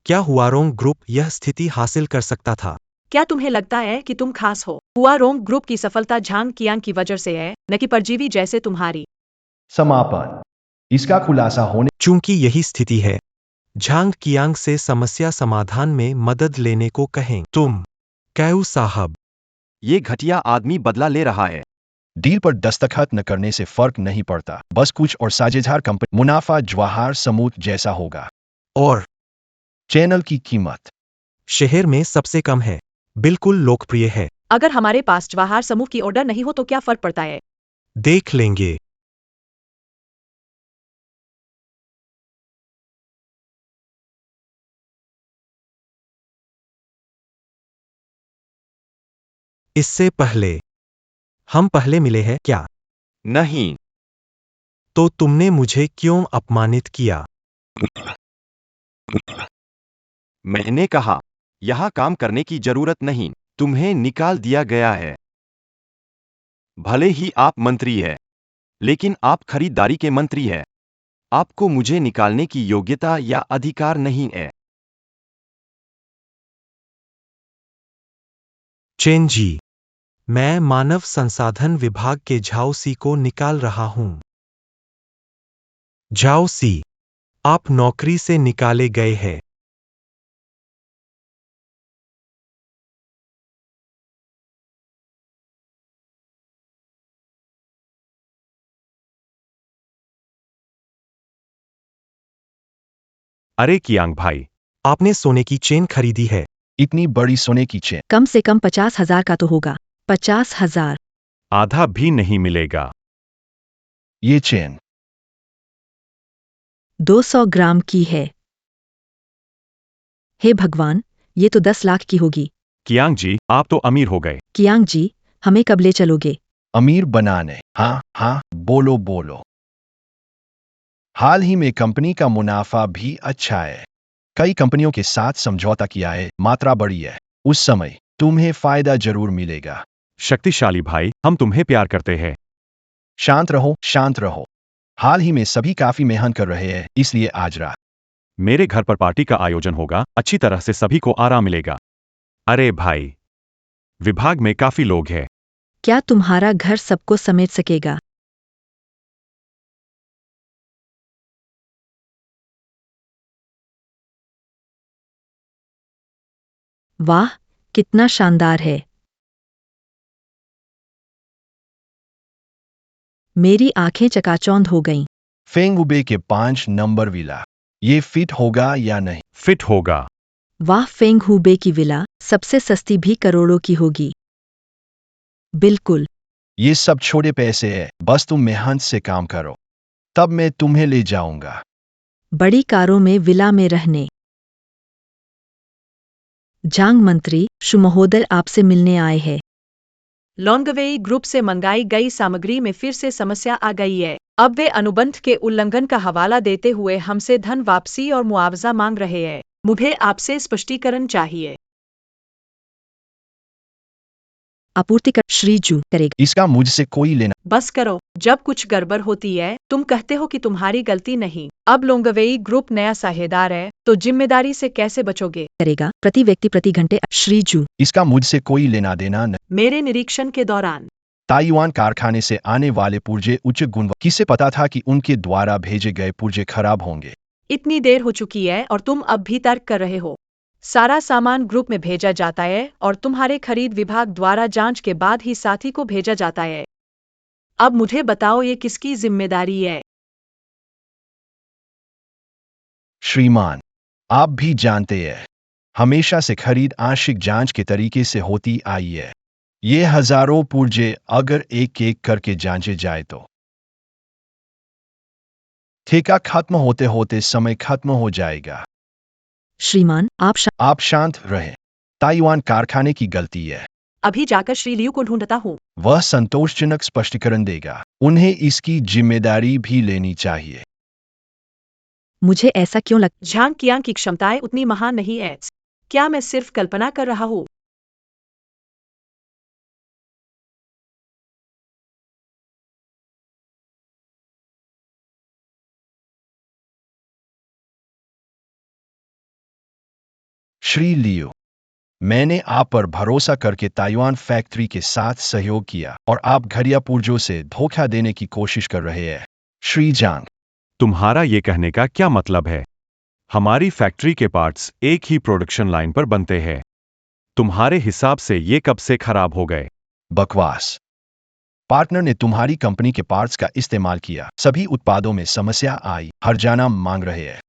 क्या हुआरोंग ग्रुप यह स्थिति हासिल कर सकता था? क्या तुम्हें लगता है कि तुम खास हो? हुआरोंग ग्रुप की सफलता झांग कियांग की वजह से है, न कि परजीवी जैसे तुम्हारी। समापन। इसका खुलासा होने चूंकि यही स्थिति है, झांग कियांग से समस्या समाधान में मदद लेने को कहें। तुम कैऊ साहब, ये घटिया आदमी बदला ले रहा है। डील पर दस्तखत न करने से फर्क नहीं पड़ता, बस कुछ और साझेदार कंपनी मुनाफा जवाहर समूह जैसा होगा। और चैनल की कीमत शहर में सबसे कम है, बिल्कुल लोकप्रिय है। अगर हमारे पास जवाहर समूह की ऑर्डर नहीं हो तो क्या फर्क पड़ता है? देख लेंगे। इससे पहले हम पहले मिले हैं क्या? नहीं। तो तुमने मुझे क्यों अपमानित किया? मैंने कहा, यहाँ काम करने की जरूरत नहीं, तुम्हें निकाल दिया गया है। भले ही आप मंत्री हैं, लेकिन आप खरीदारी के मंत्री हैं। आपको मुझे निकालने की योग्यता या अधिकार नहीं है। चेन जी, मैं मानव संसाधन विभाग के झाओ सी को निकाल रहा हूं। झाओ सी, आप नौकरी से निकाले गए हैं। अरे कियांग भाई, आपने सोने की चेन खरीदी है। इतनी बड़ी सोने की चेन कम से कम 50,000 का तो होगा। 50,000। आधा भी नहीं मिलेगा। ये चेन 200 ग्राम की है। हे भगवान, ये तो 10 लाख की होगी। कियांग जी, आप तो अमीर हो गए। कियांग जी, हमें कब ले चलोगे? अमीर बनाने। हाँ हाँ, बोलो बोलो। हाल ही में कंपनी का मुनाफा भी अच्छा है। कई कंपनियों के साथ समझौता किया है, मात्रा बढ़ी है। उस समय तुम्हें फायदा जरूर मिलेगा। शक्तिशाली भाई, हम तुम्हें प्यार करते हैं। शांत रहो, शांत रहो। हाल ही में सभी काफी मेहनत कर रहे हैं, इसलिए आज रात मेरे घर पर पार्टी का आयोजन होगा, अच्छी तरह से सभी को आराम मिलेगा। अरे भाई, विभाग में काफी लोग हैं। क्या तुम्हारा घर सबको समेट सकेगा? वाह, कितना शानदार है। मेरी आंखें चकाचौंध हो गईं। फेंग उबे के 5 नंबर विला। ये फिट होगा या नहीं? फिट होगा। वाह, फेंग हुबे की विला सबसे सस्ती भी करोड़ों की होगी। बिल्कुल। ये सब छोटे पैसे हैं, बस तुम मेहनत से काम करो, तब मैं तुम्हें ले जाऊंगा। बड़ी कारों में विला में रहने। झांग मंत्री शु महोदय आपसे मिलने आए हैं। लोंगवेई ग्रुप से मंगाई गई सामग्री में फिर से समस्या आ गई है। अब वे अनुबंध के उल्लंघन का हवाला देते हुए हमसे धन वापसी और मुआवजा मांग रहे हैं। मुझे आपसे स्पष्टीकरण चाहिए। आपूर्तिकर श्रीजू करेगा। इसका मुझसे कोई लेना। बस करो, जब कुछ गड़बड़ होती है तुम कहते हो कि तुम्हारी गलती नहीं। अब लोंगवेई ग्रुप नया साझेदार है, तो जिम्मेदारी से कैसे बचोगे? करेगा प्रति व्यक्ति प्रति घंटे। श्रीजू, इसका मुझसे कोई लेना देना नहीं। मेरे निरीक्षण के दौरान ताइवान कारखाने से आने वाले पुर्जे उच्च गुणवत्ता। किसे पता था कि उनके द्वारा भेजे गए पुर्जे खराब होंगे? इतनी देर हो चुकी है और तुम अब भी तर्क कर रहे हो। सारा सामान ग्रुप में भेजा जाता है और तुम्हारे खरीद विभाग द्वारा जांच के बाद ही साथी को भेजा जाता है। अब मुझे बताओ, ये किसकी जिम्मेदारी है? श्रीमान, आप भी जानते हैं, हमेशा से खरीद आंशिक जांच के तरीके से होती आई है। ये हजारों पुर्जे अगर एक एक करके जांचे जाए तो ठेका खत्म होते होते समय खत्म हो जाएगा। श्रीमान, आप शांत रहे। ताइवान कारखाने की गलती है। अभी जाकर श्री लियू को ढूंढता हूँ। वह संतोषजनक स्पष्टीकरण देगा। उन्हें इसकी जिम्मेदारी भी लेनी चाहिए। मुझे ऐसा क्यों लगता? झांग कियांग की क्षमताएं उतनी महान नहीं है। क्या मैं सिर्फ कल्पना कर रहा हूँ? श्री लियो, मैंने आप पर भरोसा करके ताइवान फैक्ट्री के साथ सहयोग किया और आप घरिया पुर्जों से धोखा देने की कोशिश कर रहे हैं। श्री जांग, तुम्हारा ये कहने का क्या मतलब है? हमारी फैक्ट्री के पार्ट्स एक ही प्रोडक्शन लाइन पर बनते हैं। तुम्हारे हिसाब से ये कब से खराब हो गए? बकवास। पार्टनर ने तुम्हारी कंपनी के पार्ट्स का इस्तेमाल किया, सभी उत्पादों में समस्या आई, हर्जाना मांग रहे हैं।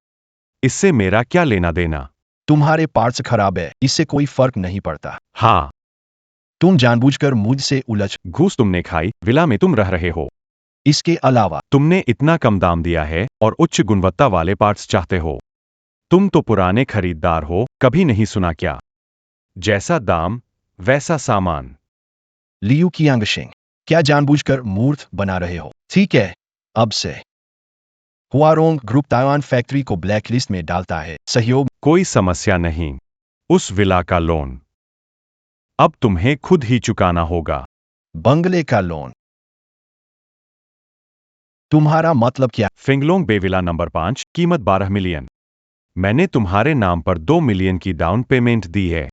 इससे मेरा क्या लेना देना? तुम्हारे पार्ट्स खराब है, इससे कोई फर्क नहीं पड़ता। हाँ, तुम जानबूझकर मुझसे उलझ। घूस तुमने खाई, विला में तुम रह रहे हो। इसके अलावा तुमने इतना कम दाम दिया है और उच्च गुणवत्ता वाले पार्ट्स चाहते हो। तुम तो पुराने खरीदार हो, कभी नहीं सुना क्या? जैसा दाम वैसा सामान। लियू कियांगशिंग, क्या जानबूझकर मूर्ख बना रहे हो? ठीक है, अब से हुआरोंग ग्रुप ताइवान फैक्ट्री को ब्लैकलिस्ट में डालता है। सहयोग। कोई समस्या नहीं। उस विला का लोन अब तुम्हें खुद ही चुकाना होगा। बंगले का लोन? तुम्हारा मतलब क्या? फिंगलोंग बे विला नंबर 5, कीमत 12 मिलियन। मैंने तुम्हारे नाम पर 2 मिलियन की डाउन पेमेंट दी है।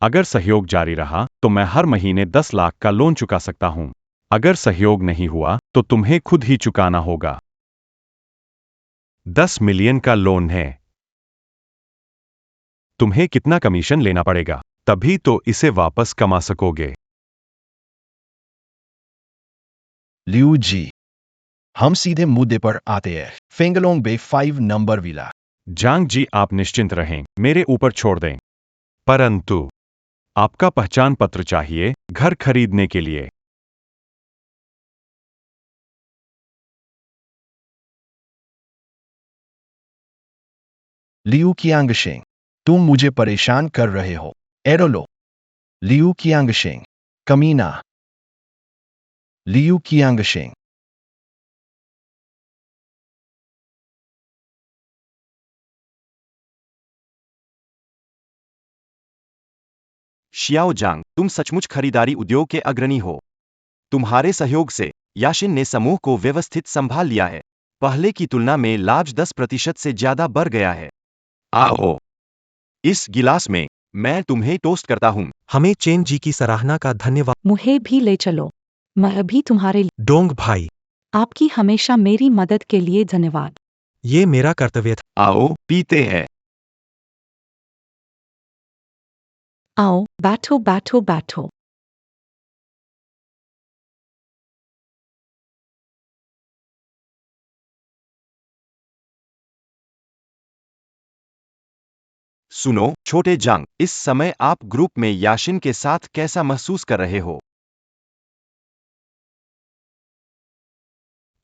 अगर सहयोग जारी रहा तो मैं हर महीने 10 लाख का लोन चुका सकता हूं। अगर सहयोग नहीं हुआ तो तुम्हें खुद ही चुकाना होगा। 10 मिलियन का लोन है। तुम्हें कितना कमीशन लेना पड़ेगा, तभी तो इसे वापस कमा सकोगे। लियू जी, हम सीधे मुद्दे पर आते हैं। फेंगलोंग बे 5 नंबर विला। जांग जी, आप निश्चिंत रहें, मेरे ऊपर छोड़ दें। परंतु आपका पहचान पत्र चाहिए घर खरीदने के लिए। लियू कियांगशिंग, तुम मुझे परेशान कर रहे हो। एरोलो। लियू कियांगशिंग, कमीना। लियू कियांगशिंग। शियाओ जांग, तुम सचमुच खरीदारी उद्योग के अग्रणी हो। तुम्हारे सहयोग से याशिन ने समूह को व्यवस्थित संभाल लिया है। पहले की तुलना में लाभ 10% से ज्यादा बढ़ गया है। आओ, इस गिलास में मैं तुम्हें टोस्ट करता हूं। हमें चेन जी की सराहना का धन्यवाद। मुझे भी ले चलो। मैं अभी तुम्हारे लिए। डोंग भाई, आपकी हमेशा मेरी मदद के लिए धन्यवाद। ये मेरा कर्तव्य था। आओ पीते हैं। आओ, बैठो बैठो बैठो। सुनो छोटे जांग, इस समय आप ग्रुप में याशिन के साथ कैसा महसूस कर रहे हो?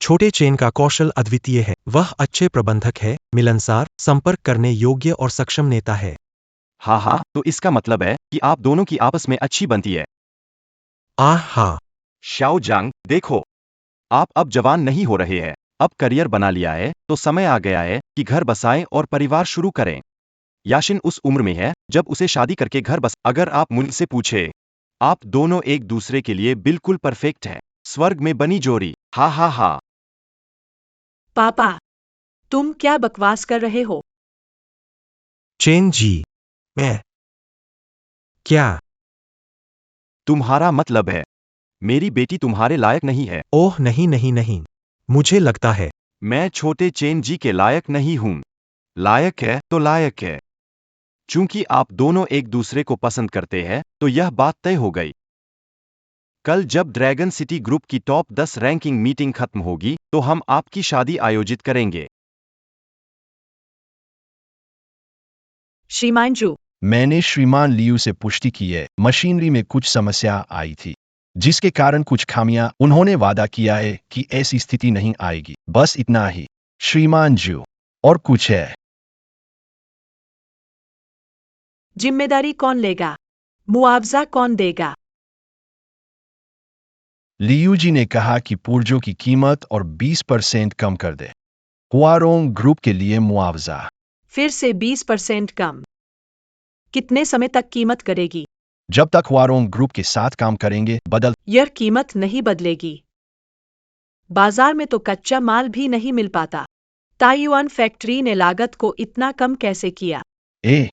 छोटे चेन का कौशल अद्वितीय है। वह अच्छे प्रबंधक है, मिलनसार, संपर्क करने योग्य और सक्षम नेता है। हाँ हाँ, तो इसका मतलब है कि आप दोनों की आपस में अच्छी बनती है। हाँ। शाओ जांग, देखो, आप अब जवान नहीं हो रहे हैं। अब करियर बना लिया है, तो समय आ गया है कि घर बसाएं और परिवार शुरू करें। याशिन उस उम्र में है जब उसे शादी करके घर बस। अगर आप मुझसे पूछे, आप दोनों एक दूसरे के लिए बिल्कुल परफेक्ट हैं। स्वर्ग में बनी जोड़ी। हा हा हा। पापा, तुम क्या बकवास कर रहे हो? चेन जी, मैं क्या? तुम्हारा मतलब है मेरी बेटी तुम्हारे लायक नहीं है? ओह नहीं, मुझे लगता है मैं छोटे चेन जी के लायक नहीं हूं। लायक है तो लायक है। चूंकि आप दोनों एक दूसरे को पसंद करते हैं, तो यह बात तय हो गई। कल जब ड्रैगन सिटी ग्रुप की टॉप 10 रैंकिंग मीटिंग खत्म होगी, तो हम आपकी शादी आयोजित करेंगे। श्रीमान जू, मैंने श्रीमान लियू से पुष्टि की है, मशीनरी में कुछ समस्या आई थी, जिसके कारण कुछ खामियां। उन्होंने वादा किया है कि ऐसी स्थिति नहीं आएगी। बस इतना ही, श्रीमान जू। और कुछ है? जिम्मेदारी कौन लेगा? मुआवजा कौन देगा? लियू जी ने कहा कि पुर्जों की कीमत और 20% कम कर दे। हुआरोंग ग्रुप के लिए मुआवजा। फिर से 20% कम। कितने समय तक कीमत करेगी? जब तक हुआरोंग ग्रुप के साथ काम करेंगे। यह कीमत नहीं बदलेगी। बाजार में तो कच्चा माल भी नहीं मिल पाता। ताइवान फैक्ट्री ने लागत को इतना कम कैसे किया? ए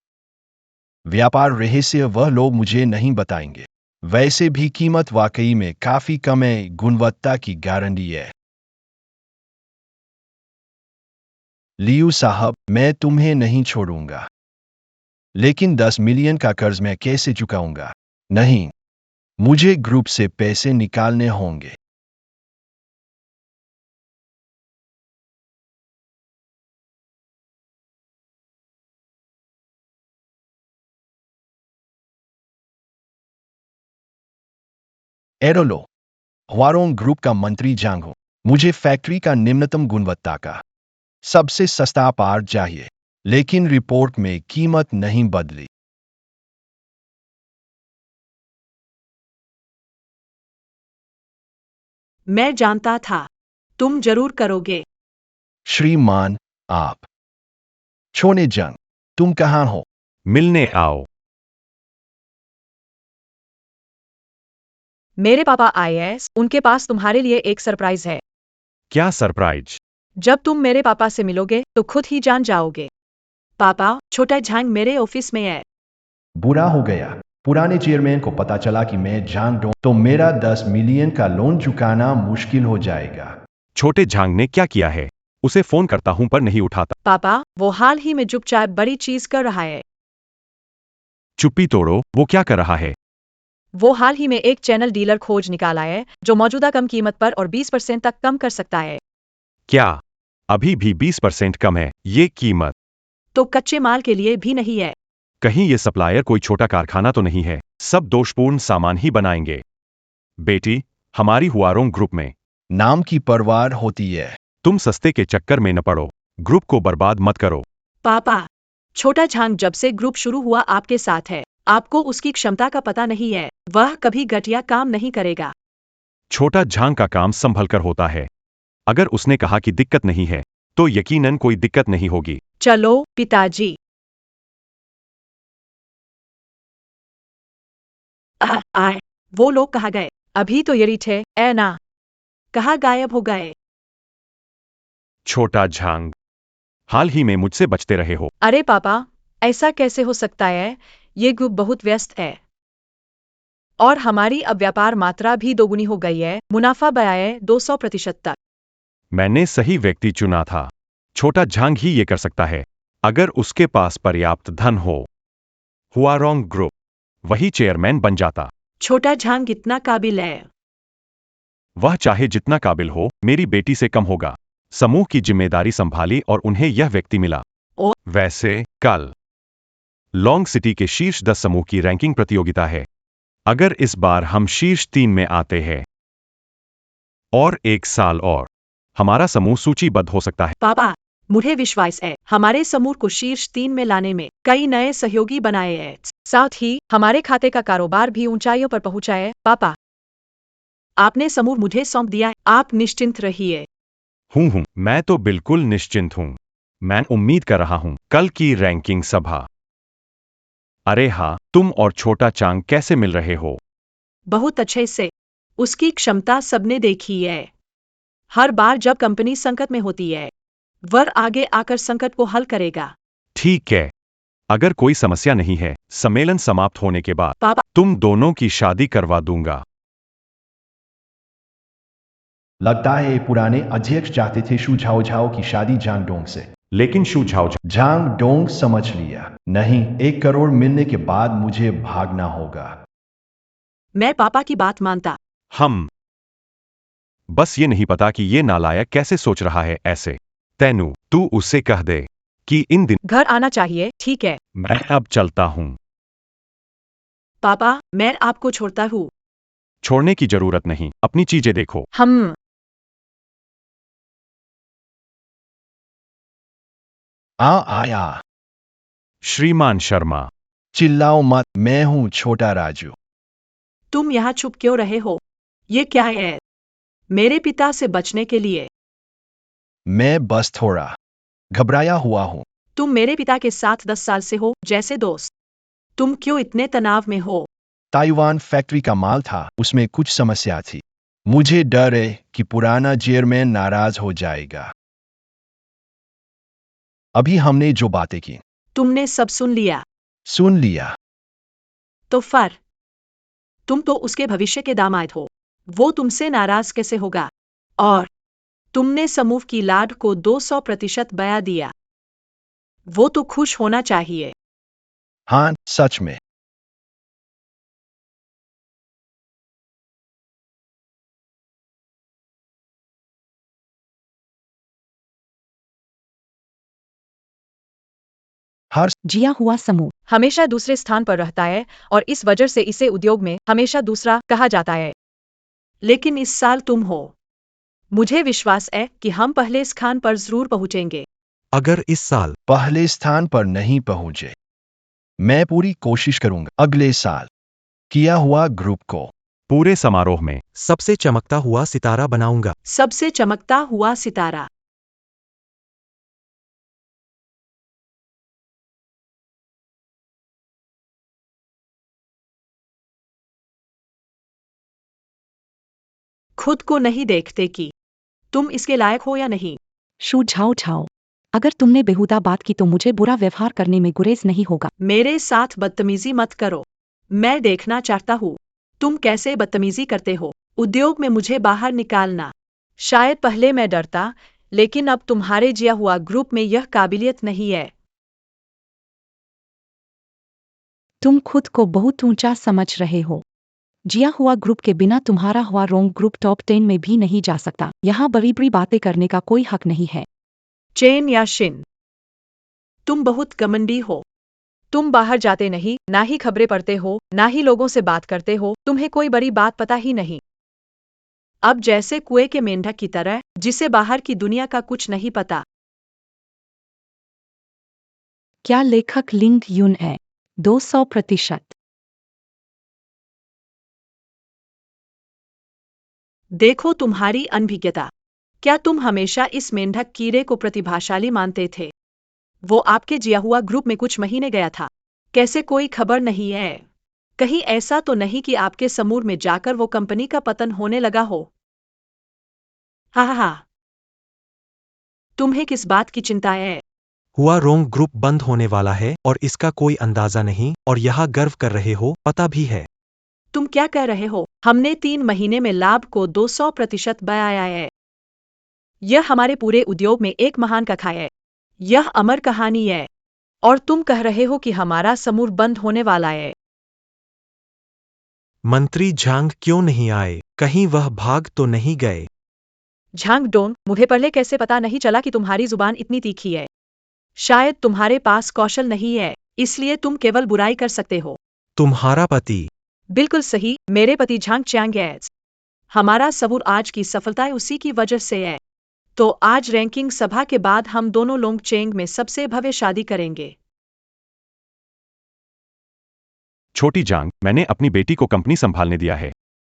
व्यापार रहस्य वह लोग मुझे नहीं बताएंगे। वैसे भी कीमत वाकई में काफी कम है, गुणवत्ता की गारंटी है। लियू साहब, मैं तुम्हें नहीं छोड़ूंगा। लेकिन 10 मिलियन का कर्ज मैं कैसे चुकाऊंगा? नहीं, मुझे ग्रुप से पैसे निकालने होंगे। एरोलो, हवारोंग ग्रुप का मंत्री जांग हूं। मुझे फैक्ट्री का निम्नतम गुणवत्ता का सबसे सस्ता पार्ट चाहिए, लेकिन रिपोर्ट में कीमत नहीं बदली। मैं जानता था तुम जरूर करोगे। श्रीमान, आप छोने जंग, तुम कहाँ हो? मिलने आओ। मेरे पापा आईएएस, उनके पास तुम्हारे लिए एक सरप्राइज है। क्या सरप्राइज? जब तुम मेरे पापा से मिलोगे तो खुद ही जान जाओगे। पापा, छोटा झांग मेरे ऑफिस में है। बुरा हो गया। पुराने चेयरमैन को पता चला कि मैं जान दूं तो मेरा 10 मिलियन का लोन चुकाना मुश्किल हो जाएगा। छोटे झांग ने क्या किया है? उसे फोन करता हूं पर नहीं उठाता। पापा, वो हाल ही में चुपचाप बड़ी चीज कर रहा है। चुप्पी तोड़ो, वो क्या कर रहा है? वो हाल ही में एक चैनल डीलर खोज निकाला है जो मौजूदा कम कीमत पर और 20% तक कम कर सकता है। क्या अभी भी 20% कम है ये कीमत? तो कच्चे माल के लिए भी नहीं है। कहीं ये सप्लायर कोई छोटा कारखाना तो नहीं है? सब दोषपूर्ण सामान ही बनाएंगे। बेटी, हमारी हुआरों ग्रुप में नाम की परवार होती है। तुम सस्ते के चक्कर में न पड़ो। ग्रुप को बर्बाद मत करो। पापा, छोटा झांग जब से ग्रुप शुरू हुआ आपके साथ है। आपको उसकी क्षमता का पता नहीं है। वह कभी घटिया काम नहीं करेगा। छोटा झांग का काम संभल कर होता है। अगर उसने कहा कि दिक्कत नहीं है तो यकीनन कोई दिक्कत नहीं होगी। चलो पिताजी। आए, वो लोग कहाँ गए? अभी तो यही थे, ए ना। कहाँ गायब हो गए? छोटा झांग, हाल ही में मुझसे बचते रहे हो। अरे पापा, ऐसा कैसे हो सकता है? ये ग्रुप बहुत व्यस्त है और हमारी अब व्यापार मात्रा भी दोगुनी हो गई है। मुनाफा बढ़ाया 200% तक। मैंने सही व्यक्ति चुना था। छोटा झांग ही ये कर सकता है अगर उसके पास पर्याप्त धन हो। हुआरोंग ग्रुप वही चेयरमैन बन जाता। छोटा झांग कितना काबिल है? वह चाहे जितना काबिल हो, मेरी बेटी से कम होगा। समूह की जिम्मेदारी संभाली और उन्हें यह व्यक्ति मिला। ओ। वैसे कल लॉन्ग सिटी के शीर्ष 10 समूह की रैंकिंग प्रतियोगिता है। अगर इस बार हम शीर्ष 3 में आते हैं और 1 साल और, हमारा समूह सूचीबद्ध हो सकता है। पापा, मुझे विश्वास है हमारे समूह को शीर्ष 3 में लाने में कई नए सहयोगी बनाए हैं। साथ ही हमारे खाते का कारोबार भी ऊंचाइयों पर पहुंचा है। पापा, आपने समूह मुझे सौंप दिया, आप निश्चिंत रहिए। हूं, मैं तो बिल्कुल निश्चिंत हूं। मैं उम्मीद कर रहा हूं कल की रैंकिंग सभा। अरे हाँ, तुम और छोटा चांग कैसे मिल रहे हो? बहुत अच्छे से। उसकी क्षमता सबने देखी है। हर बार जब कंपनी संकट में होती है, वह आगे आकर संकट को हल करेगा। ठीक है। अगर कोई समस्या नहीं है, सम्मेलन समाप्त होने के बाद पापा, तुम दोनों की शादी करवा दूंगा। लगता है पुराने अध्यक्ष चाहते थे शू झाओ झाओ की शादी जांग डोंग से। लेकिन शू झाओ जांग डोंग समझ लिया, नहीं, 1 करोड़ मिलने के बाद मुझे भागना होगा। मैं पापा की बात मानता। हम बस ये नहीं पता कि ये नालायक कैसे सोच रहा है ऐसे। तैनू, तू उससे कह दे कि इन दिन घर आना चाहिए, ठीक है? मैं अब चलता हूं। पापा, मैं आपको छोड़ता हूँ। छोड़ने की जरूरत नहीं, अपनी चीजें देखो। हम आया। श्रीमान शर्मा, चिल्लाओ मत, मैं हूं छोटा राजू। तुम यहाँ चुप क्यों रहे हो? ये क्या है? मेरे पिता से बचने के लिए? मैं बस थोड़ा घबराया हुआ हूं। तुम मेरे पिता के साथ 10 साल से हो, जैसे दोस्त। तुम क्यों इतने तनाव में हो? ताइवान फैक्ट्री का माल था, उसमें कुछ समस्या थी। मुझे डर है कि पुराना चेयरमैन नाराज हो जाएगा। अभी हमने जो बातें की, तुमने सब सुन लिया। सुन लिया। तो फर तुम तो उसके भविष्य के दामाद हो, वो तुमसे नाराज कैसे होगा? और तुमने समूह की लाड को 200% बया दिया, वो तो खुश होना चाहिए। हाँ, सच में। हर जिया हुआ समूह हमेशा दूसरे स्थान पर रहता है और इस वजह से इसे उद्योग में हमेशा दूसरा कहा जाता है। लेकिन इस साल तुम हो। मुझे विश्वास है कि हम पहले स्थान पर जरूर पहुंचेंगे। अगर इस साल पहले स्थान पर नहीं पहुंचे, मैं पूरी कोशिश करूंगा अगले साल किया हुआ ग्रुप को पूरे समारोह में सबसे चमकता हुआ सितारा बनाऊंगा। सबसे चमकता हुआ सितारा। खुद को नहीं देखते कि तुम इसके लायक हो या नहीं। शू झाओ झाओ, अगर तुमने बेहुदा बात की तो मुझे बुरा व्यवहार करने में गुरेज नहीं होगा। मेरे साथ बदतमीजी मत करो। मैं देखना चाहता हूँ तुम कैसे बदतमीजी करते हो। उद्योग में मुझे बाहर निकालना। शायद पहले मैं डरता, लेकिन अब तुम्हारे जिया हुआ ग्रुप में यह काबिलियत नहीं है। तुम खुद को बहुत ऊंचा समझ रहे हो। जिया हुआ ग्रुप के बिना तुम्हारा हुआ रोंग ग्रुप टॉप 10 में भी नहीं जा सकता। यहाँ बड़ी बड़ी बातें करने का कोई हक नहीं है। चेन या शिन, तुम बहुत घमंडी हो। तुम बाहर जाते नहीं, ना ही खबरें पढ़ते हो, ना ही लोगों से बात करते हो। तुम्हें कोई बड़ी बात पता ही नहीं। अब जैसे कुएं के मेंढक की तरह, जिसे बाहर की दुनिया का कुछ नहीं पता। क्या लेखक लिंग यून है? 200%। देखो तुम्हारी अनभिज्ञता। क्या तुम हमेशा इस मेंढक कीड़े को प्रतिभाशाली मानते थे? वो आपके जिया हुआ ग्रुप में कुछ महीने गया था। कैसे कोई खबर नहीं है? कहीं ऐसा तो नहीं कि आपके समूह में जाकर वो कंपनी का पतन होने लगा हो? हा हा हा। तुम्हें किस बात की चिंता है? हुआ रोंग ग्रुप बंद होने वाला है और इसका कोई अंदाजा नहीं, और यहाँ गर्व कर रहे हो, पता भी है। तुम क्या कह रहे हो? हमने 3 महीने में लाभ को 200% बढ़ाया है। यह हमारे पूरे उद्योग में एक महान कथा है। यह अमर कहानी है। और तुम कह रहे हो कि हमारा समूह बंद होने वाला है। मंत्री झांग क्यों नहीं आए? कहीं वह भाग तो नहीं गए? झांग डोंग, मुझे पहले कैसे पता नहीं चला कि तुम्हारी जुबान इतनी तीखी है? शायद तुम्हारे पास कौशल नहीं है, इसलिए तुम केवल बुराई कर सकते हो। तुम्हारा पति? बिल्कुल सही, मेरे पति झांग च्यांग है। हमारा सबूर आज की सफलता उसी की वजह से है। तो आज रैंकिंग सभा के बाद हम दोनों लोग चेंग में सबसे भव्य शादी करेंगे। छोटी जांग, मैंने अपनी बेटी को कंपनी संभालने दिया है,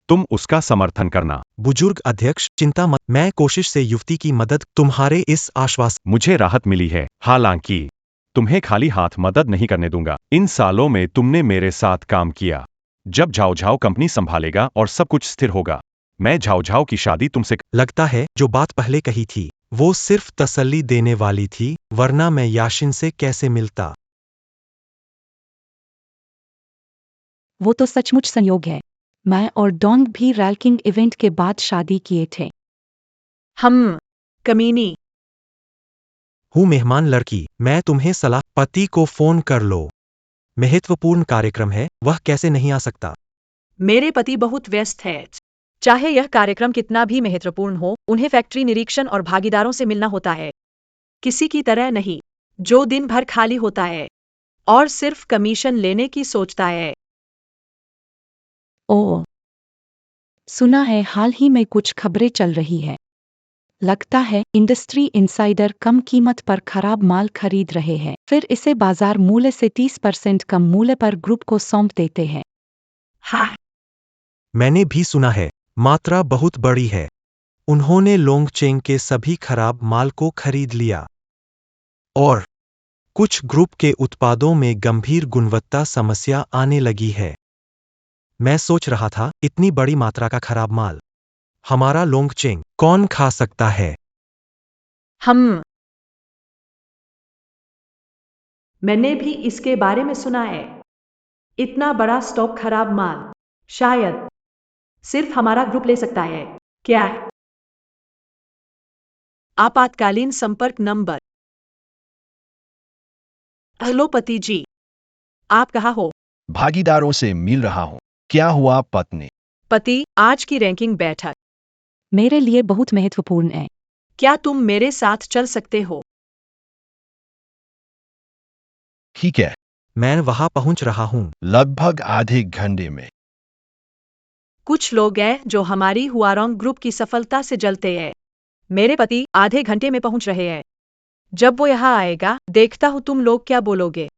तुम उसका समर्थन करना। बुजुर्ग अध्यक्ष, चिंता मत, मैं कोशिश से युवती की मदद। तुम्हारे इस आश्वासन मुझे राहत मिली है, हालांकि तुम्हें खाली हाथ मदद नहीं करने दूंगा। इन सालों में तुमने मेरे साथ काम किया। जब झाओ झाओ कंपनी संभालेगा और सब कुछ स्थिर होगा, मैं झाओ झाओ की शादी तुमसे। लगता है जो बात पहले कही थी वो सिर्फ तसल्ली देने वाली थी, वरना मैं याशिन से कैसे मिलता। वो तो सचमुच संयोग है। मैं और डोंग भी रैंकिंग इवेंट के बाद शादी किए थे। हम कमीनी। हूँ मेहमान लड़की, मैं तुम्हें सलाह। पति को फोन कर लो, महत्वपूर्ण कार्यक्रम है, वह कैसे नहीं आ सकता? मेरे पति बहुत व्यस्त है। चाहे यह कार्यक्रम कितना भी महत्वपूर्ण हो, उन्हें फैक्ट्री निरीक्षण और भागीदारों से मिलना होता है। किसी की तरह नहीं, जो दिन भर खाली होता है और सिर्फ कमीशन लेने की सोचता है। ओह, सुना है हाल ही में कुछ खबरें चल रही है। लगता है इंडस्ट्री इनसाइडर कम कीमत पर खराब माल खरीद रहे हैं, फिर इसे बाजार मूल्य से 30% कम मूल्य पर ग्रुप को सौंप देते हैं। हाँ, मैंने भी सुना है, मात्रा बहुत बड़ी है। उन्होंने लोंगचेंग के सभी खराब माल को खरीद लिया और कुछ ग्रुप के उत्पादों में गंभीर गुणवत्ता समस्या आने लगी है। मैं सोच रहा था, इतनी बड़ी मात्रा का खराब माल हमारा लोंगचेंग कौन खा सकता है? हम मैंने भी इसके बारे में सुना है। इतना बड़ा स्टॉक खराब माल शायद सिर्फ हमारा ग्रुप ले सकता है। क्या? आपातकालीन संपर्क नंबर। हेलो पति जी, आप कहाँ हो? भागीदारों से मिल रहा हूँ। क्या हुआ पत्नी? पति, आज की रैंकिंग बैठक मेरे लिए बहुत महत्वपूर्ण है। क्या तुम मेरे साथ चल सकते हो? ठीक है, मैं वहां पहुंच रहा हूं। लगभग आधे घंटे में। कुछ लोग हैं जो हमारी हुआरोंग ग्रुप की सफलता से जलते हैं। मेरे पति आधे घंटे में पहुंच रहे हैं। जब वो यहाँ आएगा, देखता हूँ तुम लोग क्या बोलोगे।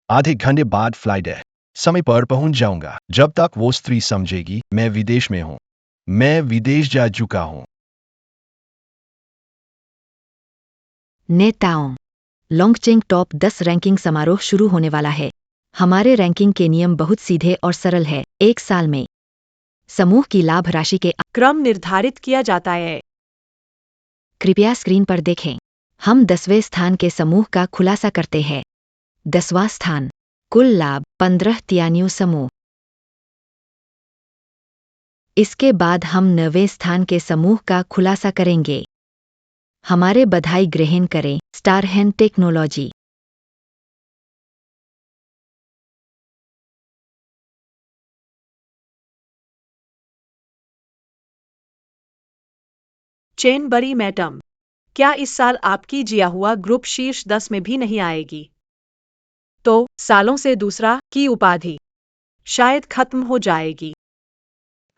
आधे घंटे बाद फ्लाइट है। समय पर पहुंच जाऊंगा। जब तक वो स्त्री समझेगी मैं विदेश में हूं। मैं विदेश जा चुका हूं। नेताओं, लॉन्गचेंग टॉप 10 रैंकिंग समारोह शुरू होने वाला है। हमारे रैंकिंग के नियम बहुत सीधे और सरल है। 1 साल में समूह की लाभ राशि के क्रम निर्धारित किया जाता है। कृपया स्क्रीन पर देखें। हम 10वें स्थान के समूह का खुलासा करते हैं। 10वां स्थान, कुल लाभ 15 तियानियों समूह। इसके बाद हम 9वें स्थान के समूह का खुलासा करेंगे। हमारे बधाई ग्रहण करें, स्टारहैंड टेक्नोलॉजी। चेन बरी मैडम, क्या इस साल आपकी जिया हुआ ग्रुप शीर्ष 10 में भी नहीं आएगी? तो सालों से दूसरा की उपाधि शायद खत्म हो जाएगी।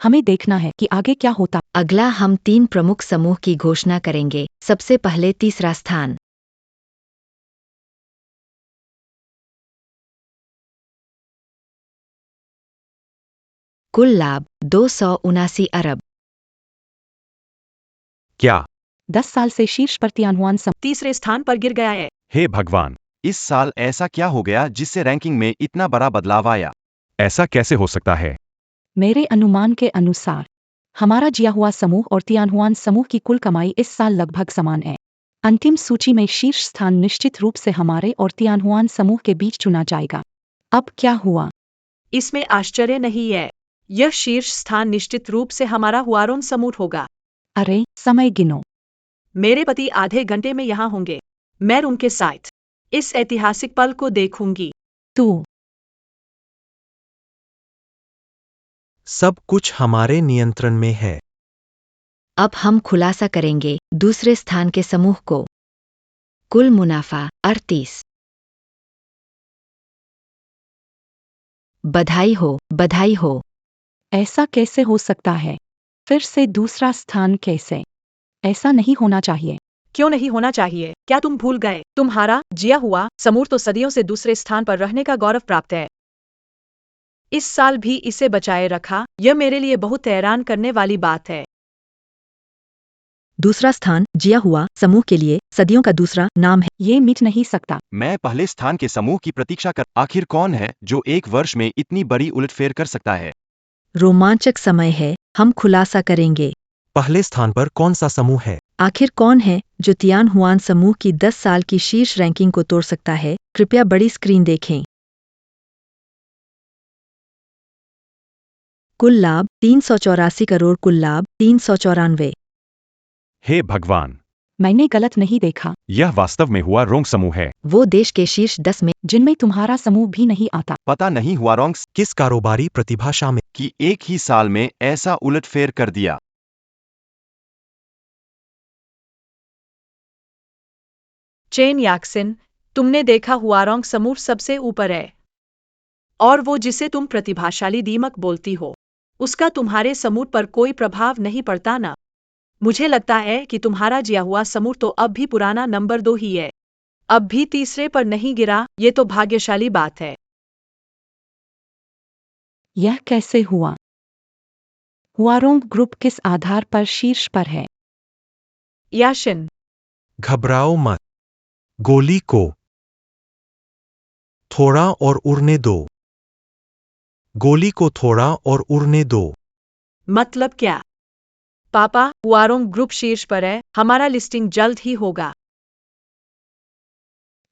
हमें देखना है कि आगे क्या होता। अगला हम 3 प्रमुख समूह की घोषणा करेंगे। सबसे पहले तीसरा स्थान। कुल लाभ 279 अरब। क्या? 10 साल से शीर्ष पर तियानहुआन समूह तीसरे स्थान पर गिर गया है। हे भगवान, इस साल ऐसा क्या हो गया जिससे रैंकिंग में इतना बड़ा बदलाव आया? ऐसा कैसे हो सकता है? मेरे अनुमान के अनुसार हमारा जिया हुआ समूह और तियानहुआन समूह की कुल कमाई इस साल लगभग समान है। अंतिम सूची में शीर्ष स्थान निश्चित रूप से हमारे और तियानहुआन समूह के बीच चुना जाएगा। अब क्या हुआ? इसमें आश्चर्य नहीं है। यह शीर्ष स्थान निश्चित रूप से हमारा हुआरोन समूह होगा। अरे, समय गिनो। मेरे पति आधे घंटे में यहाँ होंगे। मैं उनके साथ इस ऐतिहासिक पल को देखूंगी। तू सब कुछ हमारे नियंत्रण में है। अब हम खुलासा करेंगे दूसरे स्थान के समूह को। कुल मुनाफा 38। बधाई हो, बधाई हो। ऐसा कैसे हो सकता है? फिर से दूसरा स्थान कैसे? ऐसा नहीं होना चाहिए। क्यों नहीं होना चाहिए? क्या तुम भूल गए? तुम्हारा जिया हुआ समूह तो सदियों से दूसरे स्थान पर रहने का गौरव प्राप्त है। इस साल भी इसे बचाए रखा। यह मेरे लिए बहुत हैरान करने वाली बात है। दूसरा स्थान जिया हुआ समूह के लिए सदियों का दूसरा नाम है। ये मिट नहीं सकता। मैं पहले स्थान के समूह की प्रतीक्षा कर। आखिर कौन है जो एक वर्ष में इतनी बड़ी उलटफेर कर सकता है? रोमांचक समय है, हम खुलासा करेंगे। पहले स्थान पर कौन सा समूह है? आखिर कौन है जो तियानहुआन समूह की 10 साल की शीर्ष रैंकिंग को तोड़ सकता है? कृपया बड़ी स्क्रीन देखें। कुल लाभ 384 करोड़। कुल लाभ 394। हे भगवान, मैंने गलत नहीं देखा। यह वास्तव में हुआ रोंग समूह है। वो देश के शीर्ष 10 में जिनमें तुम्हारा समूह भी नहीं आता। पता नहीं हुआ रॉन्ग्स किस कारोबारी प्रतिभा शामिल? कि एक ही साल में ऐसा उलटफेर कर दिया। चेन याक्सिन, तुमने देखा हुआरोंग समूह सबसे ऊपर है। और वो जिसे तुम प्रतिभाशाली दीमक बोलती हो, उसका तुम्हारे समूह पर कोई प्रभाव नहीं पड़ता ना? मुझे लगता है कि तुम्हारा जिया हुआ समूह तो अब भी पुराना नंबर 2 ही है। अब भी तीसरे पर नहीं गिरा। ये तो भाग्यशाली बात है। यह कैसे हुआ? हुआरोंग ग्रुप किस आधार पर शीर्ष पर है? याशिन, घबराओ मत। गोली को थोड़ा और उड़ने दो। गोली को थोड़ा और उड़ने दो। मतलब क्या? पापा, हुआरोंग ग्रुप शीर्ष पर है, हमारा लिस्टिंग जल्द ही होगा।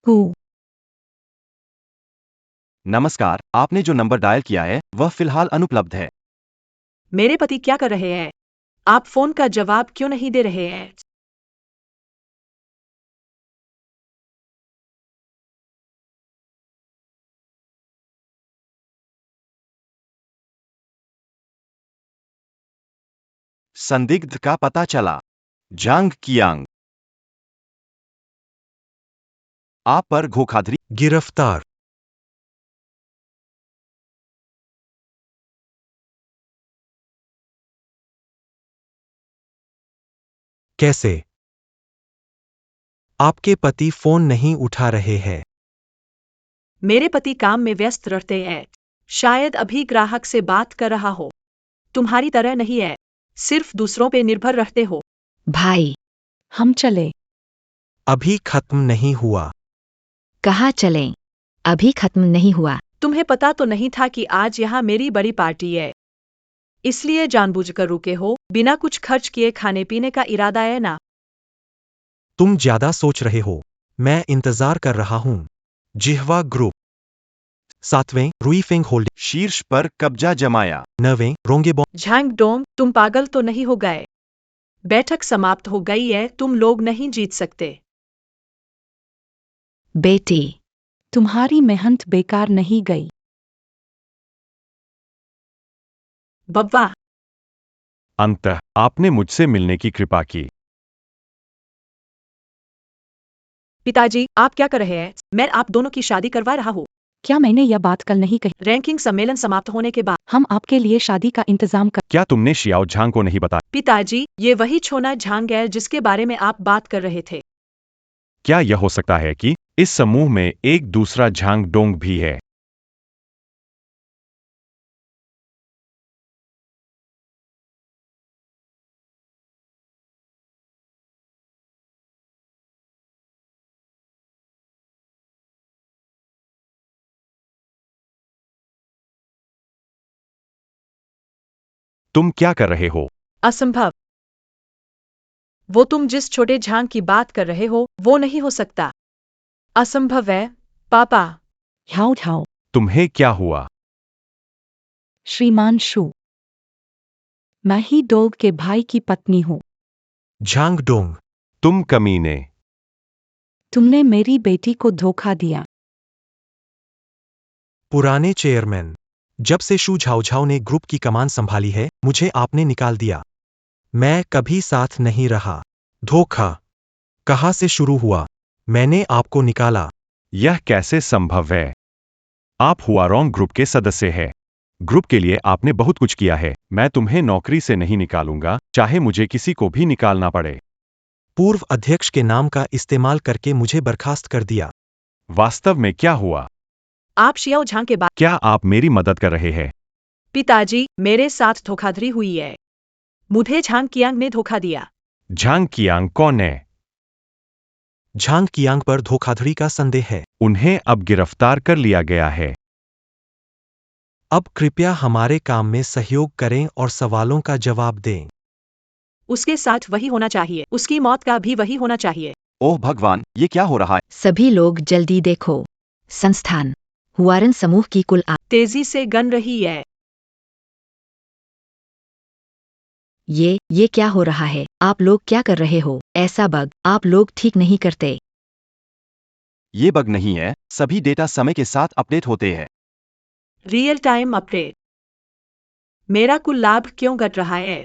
हु नमस्कार, आपने जो नंबर डायल किया है वह फिलहाल अनुपलब्ध है। मेरे पति क्या कर रहे हैं? आप फोन का जवाब क्यों नहीं दे रहे हैं? संदिग्ध का पता चला। जांग कियांग। आप पर धोखाधड़ी। गिरफ्तार। कैसे? आपके पति फोन नहीं उठा रहे हैं। मेरे पति काम में व्यस्त रहते हैं। शायद अभी ग्राहक से बात कर रहा हो। तुम्हारी तरह नहीं है, सिर्फ दूसरों पे निर्भर रहते हो। भाई, हम चले। अभी खत्म नहीं हुआ। कहाँ चलें? अभी खत्म नहीं हुआ। तुम्हें पता तो नहीं था कि आज यहाँ मेरी बड़ी पार्टी है, इसलिए जानबूझकर रुके हो। बिना कुछ खर्च किए खाने पीने का इरादा है ना? तुम ज्यादा सोच रहे हो। मैं इंतजार कर रहा हूं। जिह्वा ग्रुप। 7वें रुईफेंग होल्डिंग। शीर्ष पर कब्जा जमाया। 9वें रोंगेबॉ। झांग डोंग, तुम पागल तो नहीं हो गए? बैठक समाप्त हो गई है, तुम लोग नहीं जीत सकते। बेटी, तुम्हारी मेहनत बेकार नहीं गई। बब्बा, अंततः आपने मुझसे मिलने की कृपा की। पिताजी, आप क्या कर रहे हैं? मैं आप दोनों की शादी करवा रहा हूँ। क्या मैंने यह बात कल नहीं कही? रैंकिंग सम्मेलन समाप्त होने के बाद हम आपके लिए शादी का इंतजाम कर। क्या तुमने शियाओ झांग को नहीं बताया? पिताजी, ये वही छोना झांग है जिसके बारे में आप बात कर रहे थे। क्या यह हो सकता है कि इस समूह में एक दूसरा झांग डोंग भी है? तुम क्या कर रहे हो? असंभव। वो तुम जिस छोटे झांग की बात कर रहे हो वो नहीं हो सकता। असंभव है, पापा। ह्याओ ह्याओ, तुम्हें क्या हुआ? श्रीमान शू, मैं ही डोग के भाई की पत्नी हूँ। झांग डोंग। तुम कमीने। तुमने मेरी बेटी को धोखा दिया। पुराने चेयरमैन। जब से शू झाओझाओ ने ग्रुप की कमान संभाली है, मुझे आपने निकाल दिया। मैं कभी साथ नहीं रहा। धोखा कहाँ से शुरू हुआ? मैंने आपको निकाला। यह कैसे संभव है? आप हुआरोंग ग्रुप के सदस्य हैं। ग्रुप के लिए आपने बहुत कुछ किया है। मैं तुम्हें नौकरी से नहीं निकालूंगा, चाहे मुझे किसी को भी निकालना पड़े। पूर्व अध्यक्ष के नाम का इस्तेमाल करके मुझे बर्खास्त कर दिया। वास्तव में क्या हुआ? आप शियाओ झांग के बाद। क्या आप मेरी मदद कर रहे हैं? पिताजी, मेरे साथ धोखाधड़ी हुई है। मुझे झांग कियांग ने धोखा दिया। झांग कियांग कौन है? झांग कियांग पर धोखाधड़ी का संदेह है। उन्हें अब गिरफ्तार कर लिया गया है। अब कृपया हमारे काम में सहयोग करें और सवालों का जवाब दें। उसके साथ वही होना चाहिए, उसकी मौत का भी वही होना चाहिए। ओह भगवान, ये क्या हो रहा है? सभी लोग जल्दी देखो। संस्थान हुआरन समूह की कुल तेजी से गन रही है। ये क्या हो रहा है? आप लोग क्या कर रहे हो? ऐसा बग आप लोग ठीक नहीं करते। ये बग नहीं है, सभी डेटा समय के साथ अपडेट होते हैं। Real time update. मेरा कुल लाभ क्यों घट रहा है?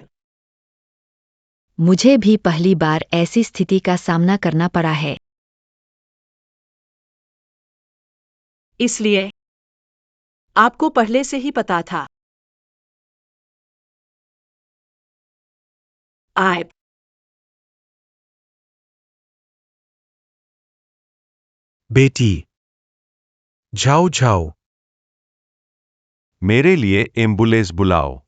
मुझे भी पहली बार ऐसी स्थिति का सामना करना पड़ा है। इसलिए आपको पहले से ही पता था। आए। बेटी। Zhao Zhao. मेरे लिए एम्बुलेंस बुलाओ।